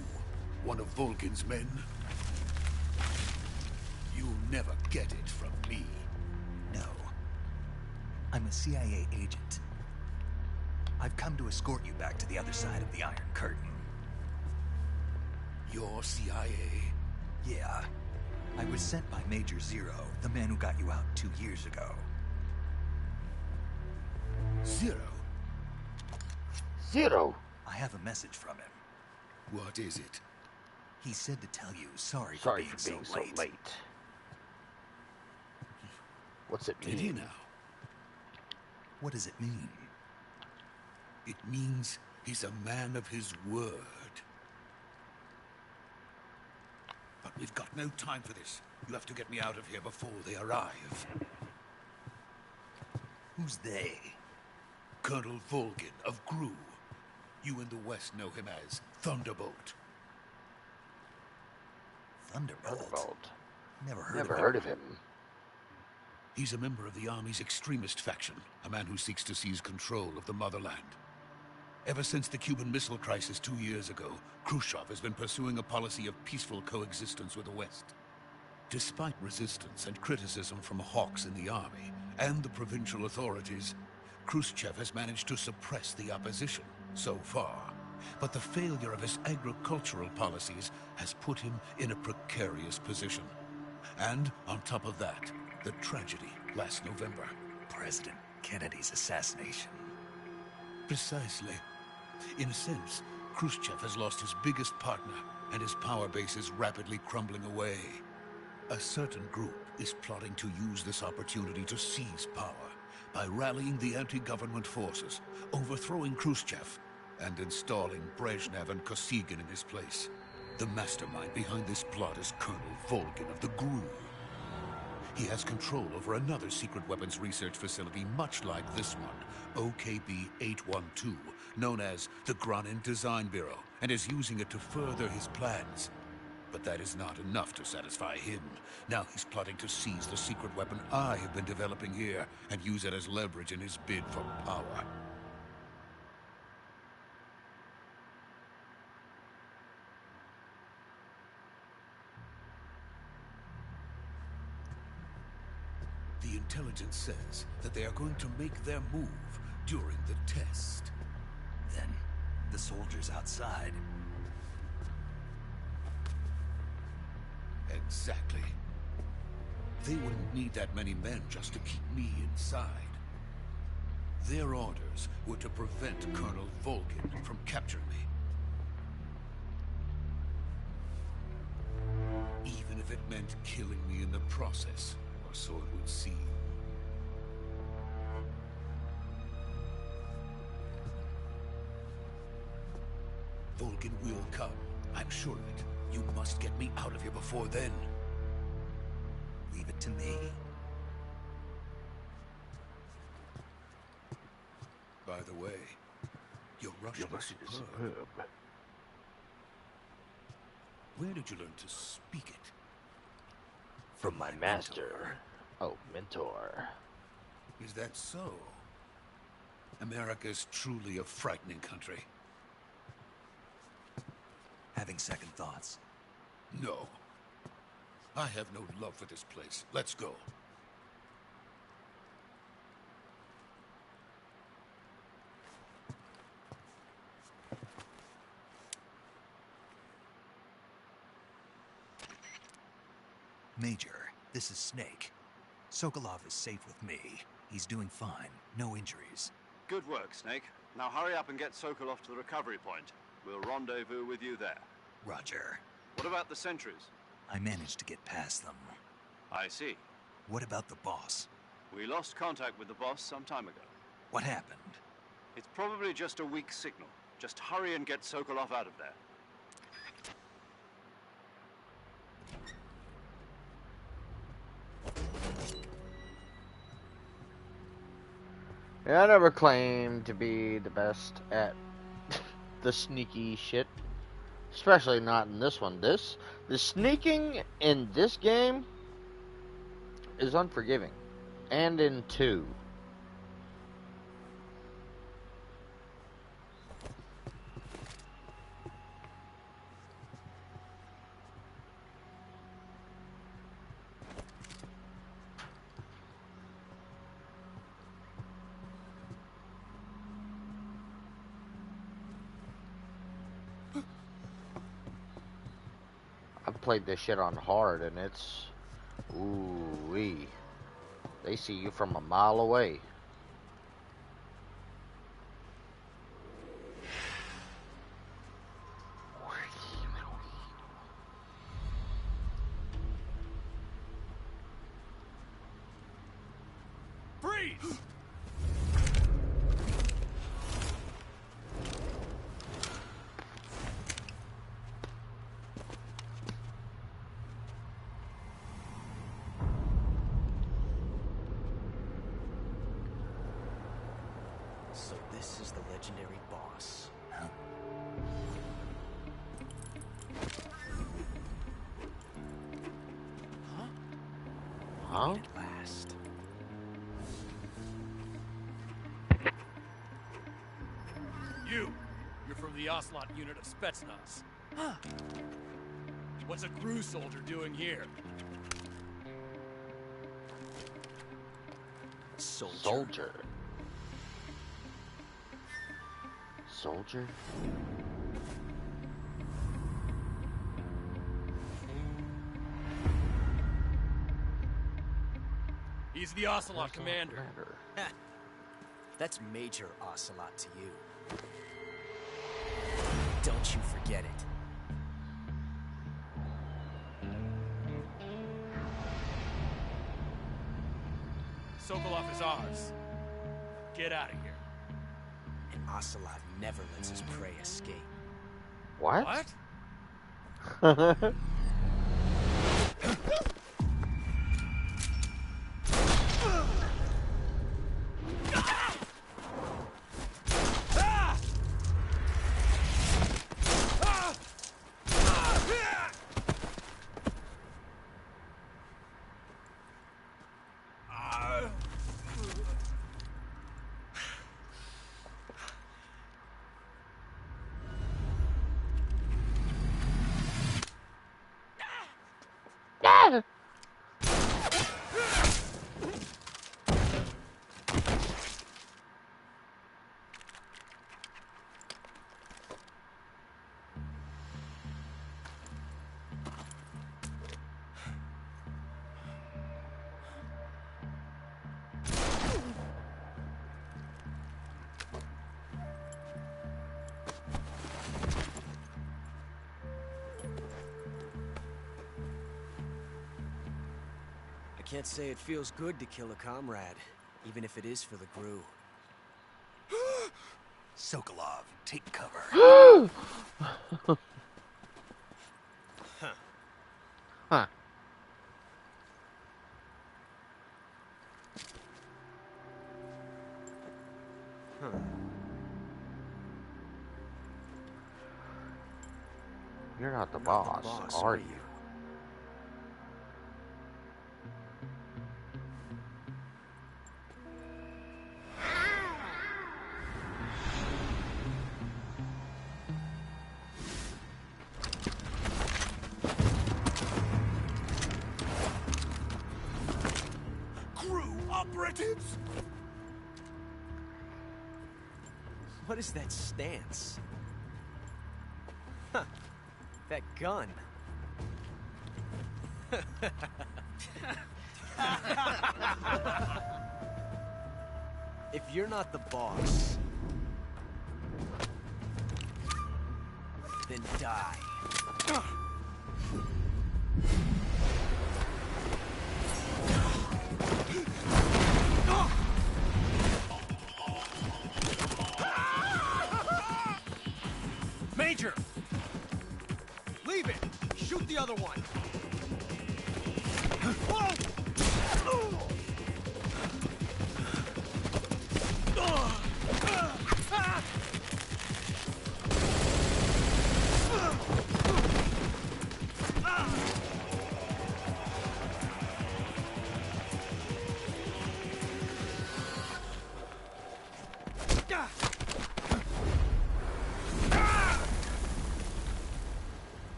I: one of Volgin's men? You'll never get it from me.
B: No. I'm a CIA agent. I've come to escort you back to the other side of the Iron Curtain.
I: You're CIA?
B: Yeah. I was sent by Major Zero, the man who got you out 2 years ago.
I: Zero?
A: Zero?
B: I have a message from him.
I: What is it?
B: He said to tell you sorry
A: for
B: being so late.
A: What's it mean?
I: Did he now?
B: What does it mean?
I: It means he's a man of his word. But We've got no time for this. You have to get me out of here before they arrive.
B: Who's they?
I: Colonel Volgin of Gru. You in the West know him as Thunderbolt.
B: Thunderbolt? Never
A: heard of him.
I: He's a member of the Army's extremist faction, a man who seeks to seize control of the motherland. Ever since the Cuban Missile Crisis 2 years ago, Khrushchev has been pursuing a policy of peaceful coexistence with the West. Despite resistance and criticism from hawks in the army and the provincial authorities, Khrushchev has managed to suppress the opposition so far. But the failure of his agricultural policies has put him in a precarious position. And on top of that, the tragedy last November.
B: President Kennedy's assassination.
I: Precisely. In a sense, Khrushchev has lost his biggest partner, and his power base is rapidly crumbling away. A certain group is plotting to use this opportunity to seize power by rallying the anti-government forces, overthrowing Khrushchev, and installing Brezhnev and Kosygin in his place. The mastermind behind this plot is Colonel Volgin of the GRU. He has control over another secret weapons research facility much like this one, OKB-812, known as the Granin Design Bureau, and is using it to further his plans. But that is not enough to satisfy him. Now he's plotting to seize the secret weapon I have been developing here and use it as leverage in his bid for power. The intelligence says that they are going to make their move during the test.
B: Then, the soldiers outside.
I: Exactly. They wouldn't need that many men just to keep me inside. Their orders were to prevent Colonel Volgin from capturing me. Even if it meant killing me in the process, or so it would seem. Volgin will come. I'm sure of it. You must get me out of here before then.
B: Leave it to me.
I: By the way, your Russian is superb. Where did you learn to speak it?
B: From my master.
A: Oh, mentor.
I: Is that so? America is truly a frightening country.
B: Having second thoughts?
I: No. I have no love for this place. Let's go.
B: Major, this is Snake. Sokolov is safe with me. He's doing fine. No injuries.
C: Good work, Snake. Now hurry up and get Sokolov to the recovery point. We'll rendezvous with you there.
B: Roger.
C: What about the sentries?
B: I managed to get past them.
C: I see.
B: What about the boss?
C: We lost contact with the boss some time ago.
B: What happened?
C: It's probably just a weak signal. Just hurry and get Sokolov out of there.
A: Yeah, I never claimed to be the best at the sneaky shit. Especially not in this one. The sneaking in this game is unforgiving. And in 2. I've played this shit on hard and it's ooh-wee. They see you from a mile away.
I: Freeze!
J: This is the legendary boss.
A: Huh?
J: At last.
K: You're from the Ocelot unit of Spetsnaz. Huh. What's a crew soldier doing here?
A: Soldier. Soldier?
K: He's the Ocelot commander.
J: That's Major Ocelot to you. Don't you forget it.
K: Sokolov is ours. Get out of here.
J: And Ocelot never lets his prey escape.
A: What?
K: What?
J: I can't say it feels good to kill a comrade, even if it is for the GRU.
B: Sokolov, take cover.
A: Huh. Huh. You're not the boss, are you?
J: Operatives? What is that stance? Huh. That gun. If you're not the boss, then die.
K: Major! Leave it! Shoot the other one!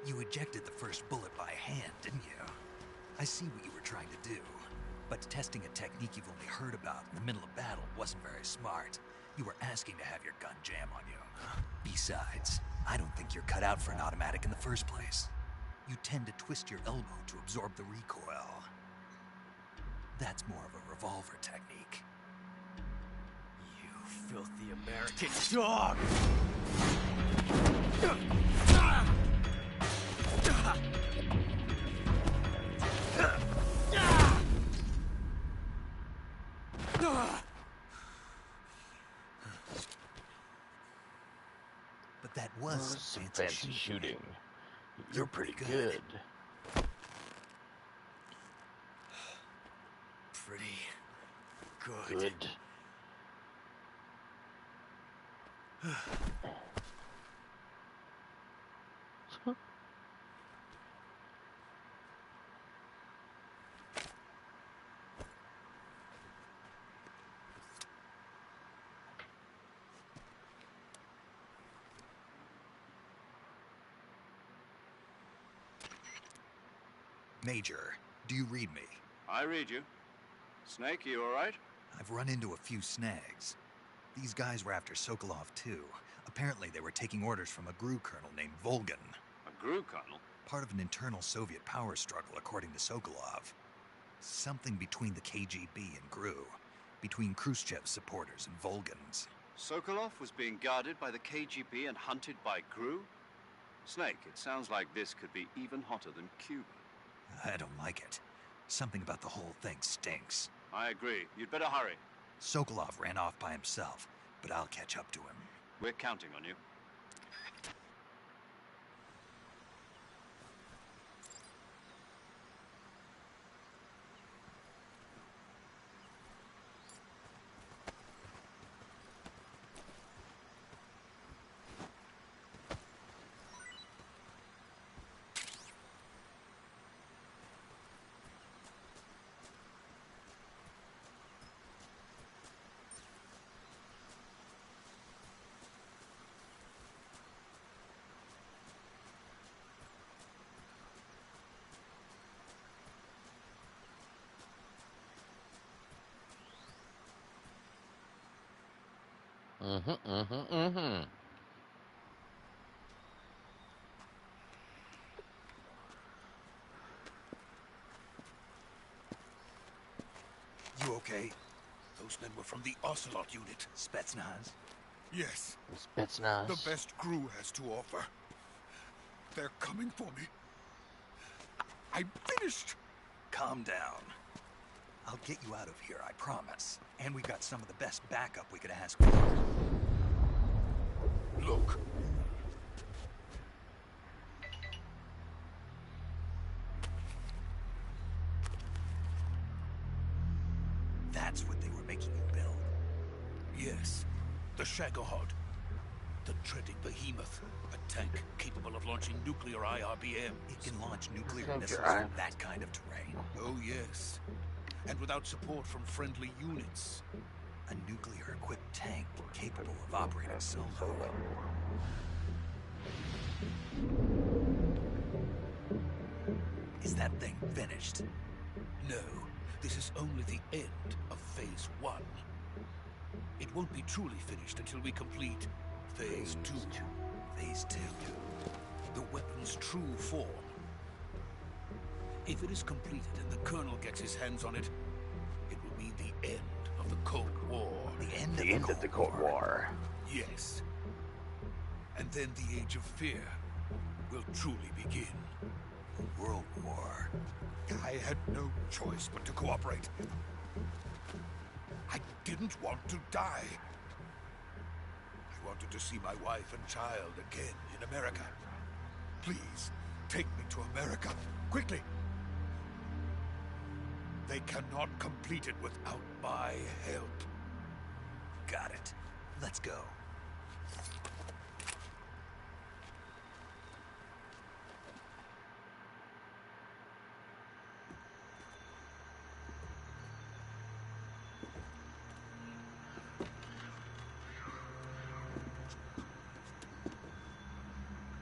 B: You ejected the first bullet by hand, didn't you? I see what you were trying to do. But testing a technique you've only heard about in the middle of battle wasn't very smart. You were asking to have your gun jam on you. Besides, I don't think you're cut out for an automatic in the first place. you tend to twist your elbow to absorb the recoil. That's more of a revolver technique.
J: You filthy American dog!
B: But that was
A: some fancy shooting. You're pretty good.
J: Pretty good.
A: Good.
B: Major, do you read me?
C: I read you. Snake, you all right?
B: I've run into a few snags. These guys were after Sokolov too. Apparently they were taking orders from a GRU colonel named Volgin.
C: A GRU colonel?
B: Part of an internal Soviet power struggle, according to Sokolov. Something between the KGB and GRU. Between Khrushchev's supporters and Volgin's.
C: Sokolov was being guarded by the KGB and hunted by GRU? Snake, it sounds like this could be even hotter than Cuba.
B: I don't like it. Something about the whole thing stinks.
C: I agree. You'd better hurry.
B: Sokolov ran off by himself, but I'll catch up to him.
C: We're counting on you.
I: You okay? Those men were from the Ocelot unit.
B: Spetsnaz?
I: Yes.
A: Spetsnaz.
I: The best GRU has to offer. They're coming for me. I'm finished.
B: Calm down. I'll get you out of here, I promise. And we've got some of the best backup we could ask for.
I: Look.
B: That's what they were making you build.
I: Yes. The Shagohod. The treading behemoth. A tank capable of launching nuclear IRBM.
B: It can launch nuclear missiles from that kind of terrain.
I: Oh, yes. And without support from friendly units.
B: A nuclear-equipped tank capable of operating solo. Is that thing finished?
I: No. This is only the end of Phase 1. It won't be truly finished until we complete Phase 2.
B: Phase 2.
I: The weapon's true form. If it is completed and the Colonel gets his hands on it, it will mean the end of the Cold War.
B: The end of the Cold War.
I: Yes. And then the Age of Fear will truly begin.
B: A world war.
I: I had no choice but to cooperate. I didn't want to die. I wanted to see my wife and child again in America. Please, take me to America, quickly. They cannot complete it without my help.
B: Got it. Let's go.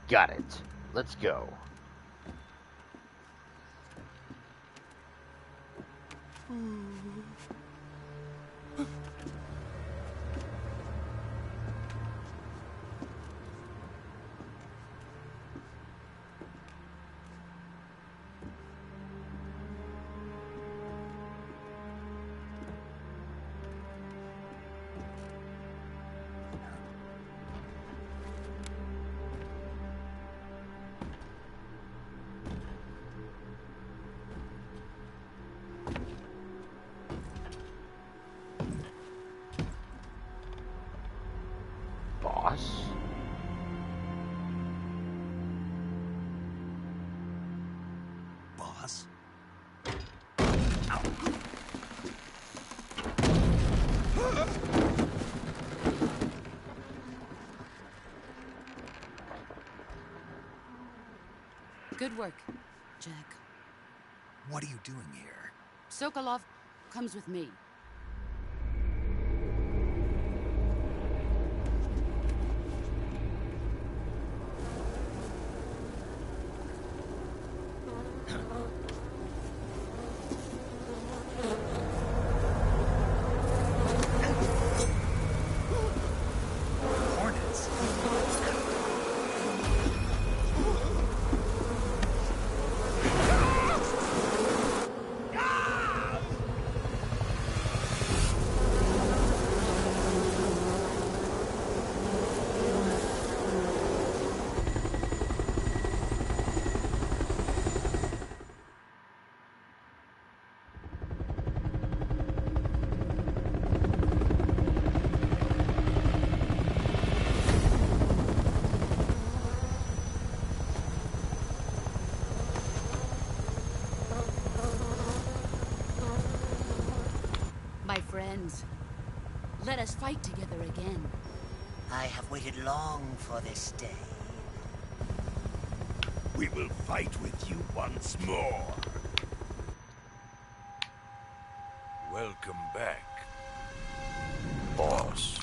A: Got it. Let's go.
G: Good work, Jack.
B: What are you doing here?
G: Sokolov comes with me.
B: Hornets.
G: My friends, let us fight together again.
L: I have waited long for this day.
I: We will fight with you once more. Welcome back, boss.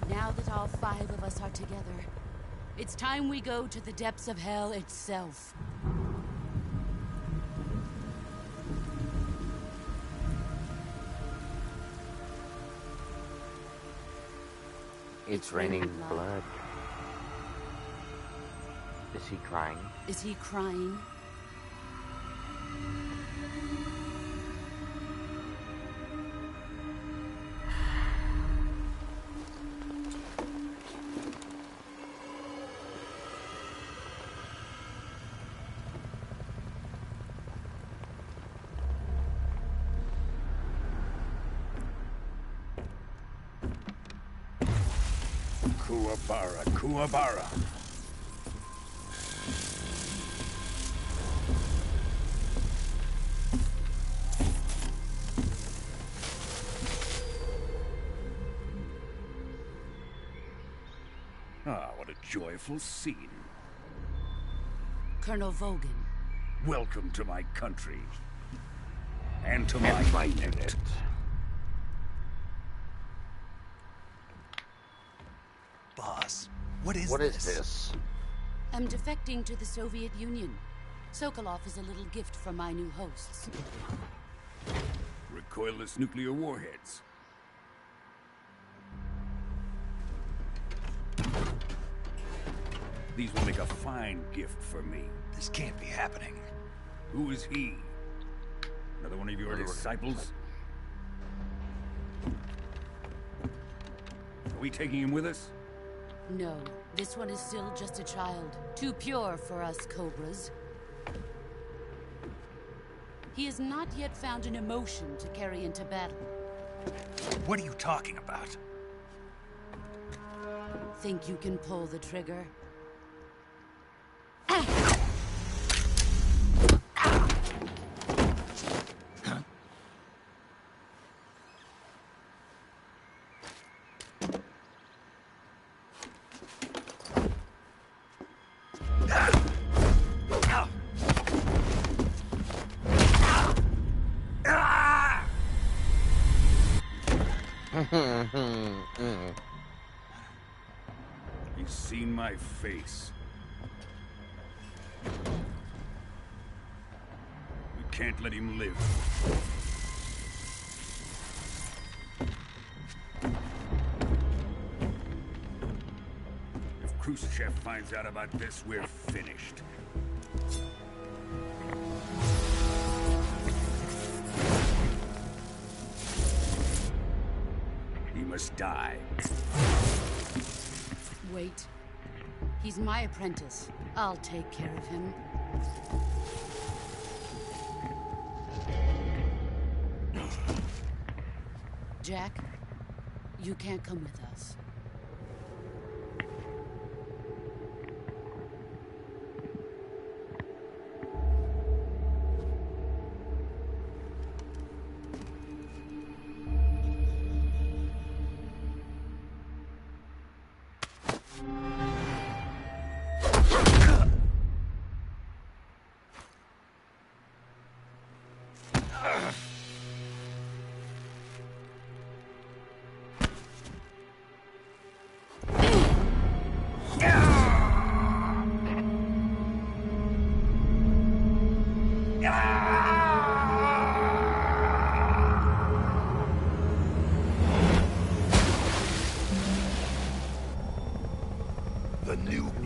G: Now that all 5 of us are together, it's time we go to the depths of hell itself.
A: It's raining blood. Is he crying?
G: Is he crying?
I: Kuwabara, Kuwabara. Ah, what a joyful scene.
G: Colonel Vogan.
I: Welcome to my country. And to my unit.
B: Boss, what is
A: this?
G: I'm defecting to the Soviet Union. Sokolov is a little gift from my new hosts.
I: Recoilless nuclear warheads. These will make a fine gift for me.
B: This can't be happening.
I: Who is he? Another one of your disciples? Are we taking him with us?
G: No, this one is still just a child. Too pure for us Cobras. He has not yet found an emotion to carry into battle.
B: What are you talking about?
G: Think you can pull the trigger?
I: He's seen my face. We can't let him live. If Khrushchev finds out about this, we're finished. He must die.
G: Wait. He's my apprentice. I'll take care of him. Jack, you can't come with us.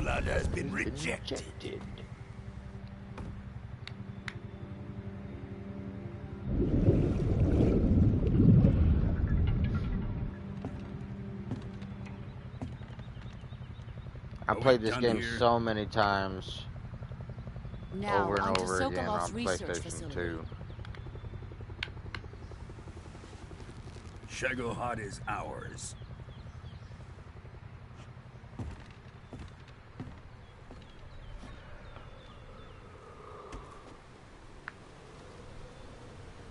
I: blood has been rejected.
A: I played this game so many times.
G: Now,
A: over and
G: onto
A: over again
G: Sokolov's
A: on
G: research
A: PlayStation
G: facility.
A: 2.
I: Shagohod is ours.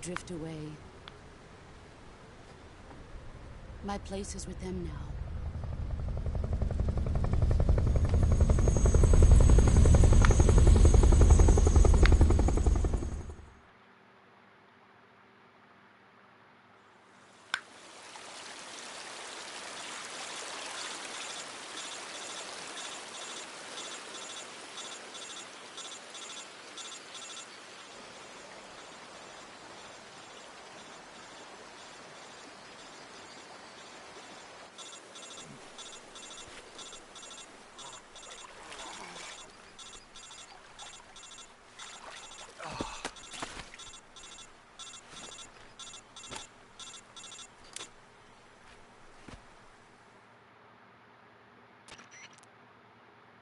G: Drift away. My place is with them now.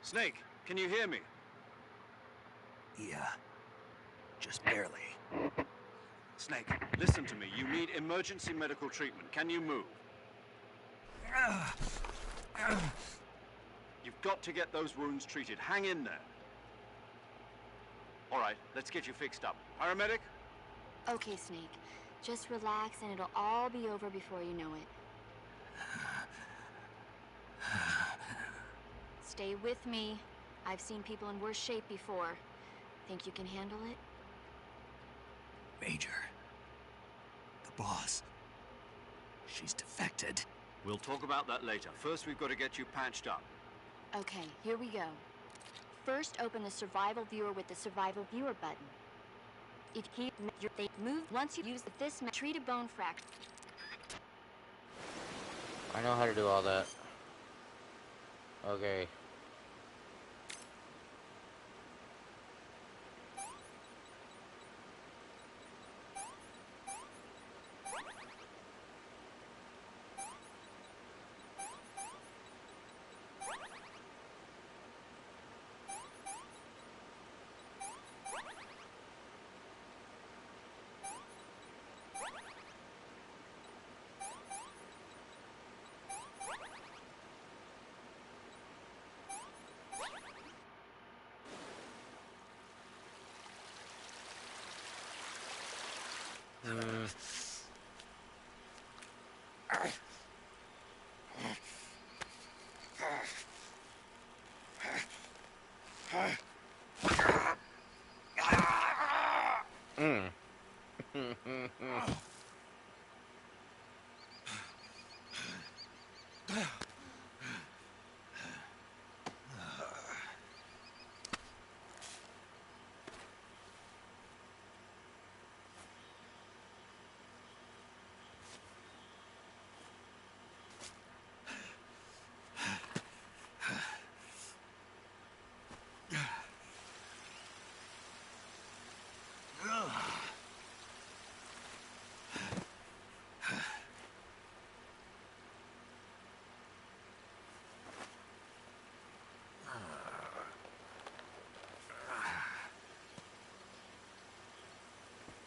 C: Snake, can you hear me?
B: Yeah. Just barely.
C: Snake, listen to me. You need emergency medical treatment. Can you move? You've got to get those wounds treated. Hang in there. All right, let's get you fixed up. Paramedic?
F: Okay, Snake. Just relax and it'll all be over before you know it. Stay with me. I've seen people in worse shape before. Think you can handle it?
B: Major. The boss. She's defected.
C: We'll talk about that later. First, we've got to get you patched up.
F: Okay, here we go. First, open the survival viewer with the survival viewer button. It keeps they move once you use this. Treat a bone fracture.
A: I know how to do all that. Okay.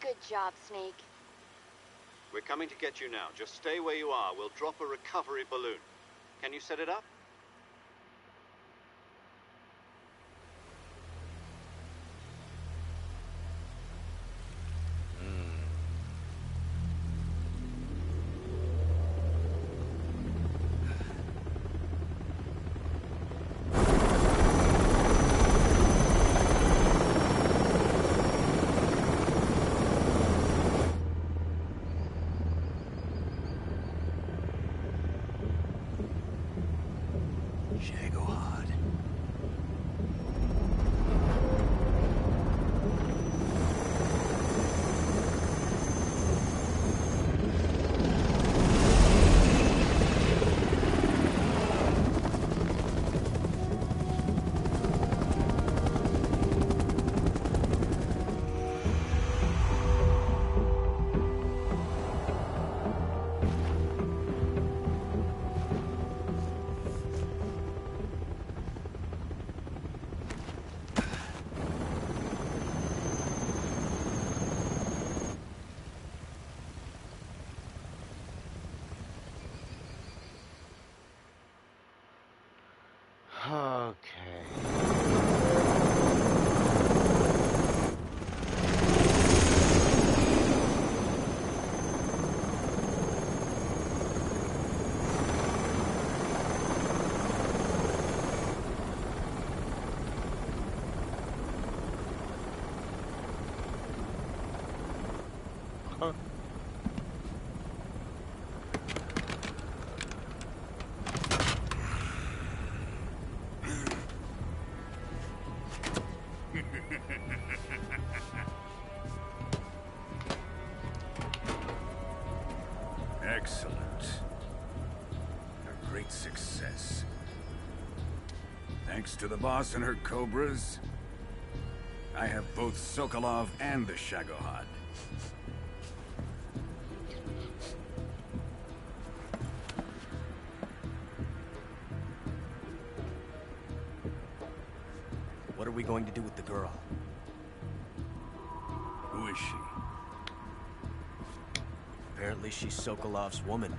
F: Good job, Snake.
C: We're coming to get you now. Just stay where you are. We'll drop a recovery balloon. Can you set it up?
B: Shagohod.
A: Okay. Huh.
M: Excellent. A great success. Thanks to the boss and her cobras, I have both Sokolov and the Shagohod.
J: What are we going to do with the girl?
M: Who is she?
J: Apparently she's Sokolov's woman.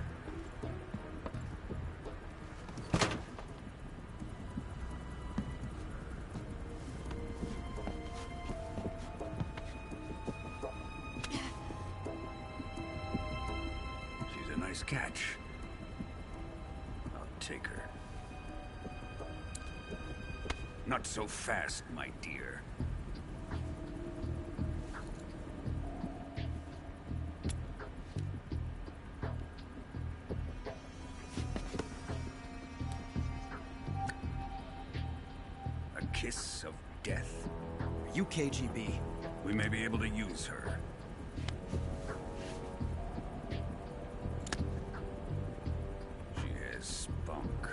M: She's a nice catch. I'll take her. Not so fast, my dear. A kiss of death.
J: Are you KGB?
M: We may be able to use her. She has spunk.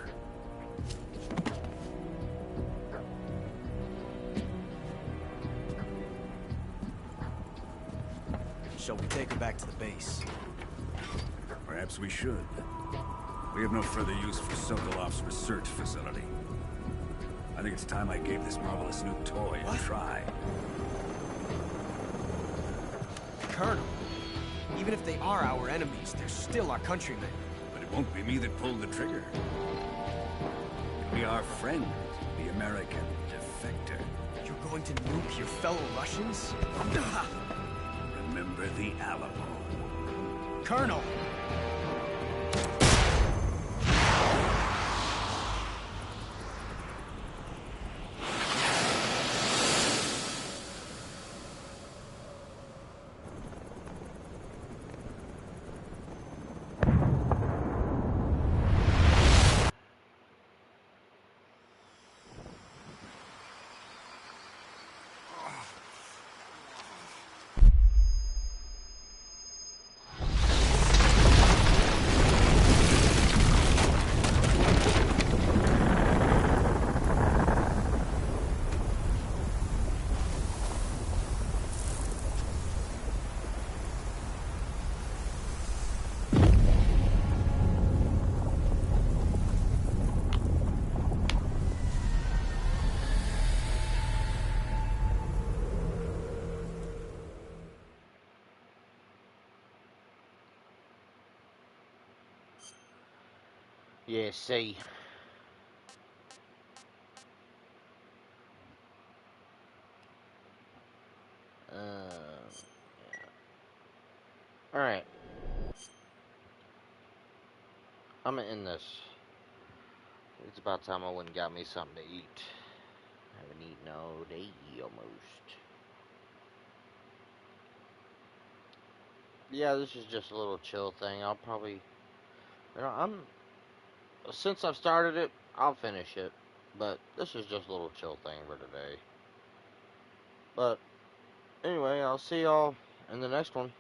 J: Shall we take her back to the base?
M: Perhaps we should. We have no further use for Sokolov's research facility. I think it's time I gave this marvelous new toy a try.
J: Colonel, even if they are our enemies, they're still our countrymen.
M: But it won't be me that pulled the trigger. It'll be our friend, the American defector.
J: You're going to nuke your fellow Russians?
M: Remember the Alamo.
J: Colonel!
A: Yeah, see. Yeah. Alright. I'm gonna end this. It's about time I went and got me something to eat. I haven't eaten all day, almost. Yeah, this is just a little chill thing. I'll probably... Since I've started it, I'll finish it. But this is just a little chill thing for today. But, anyway, I'll see y'all in the next one.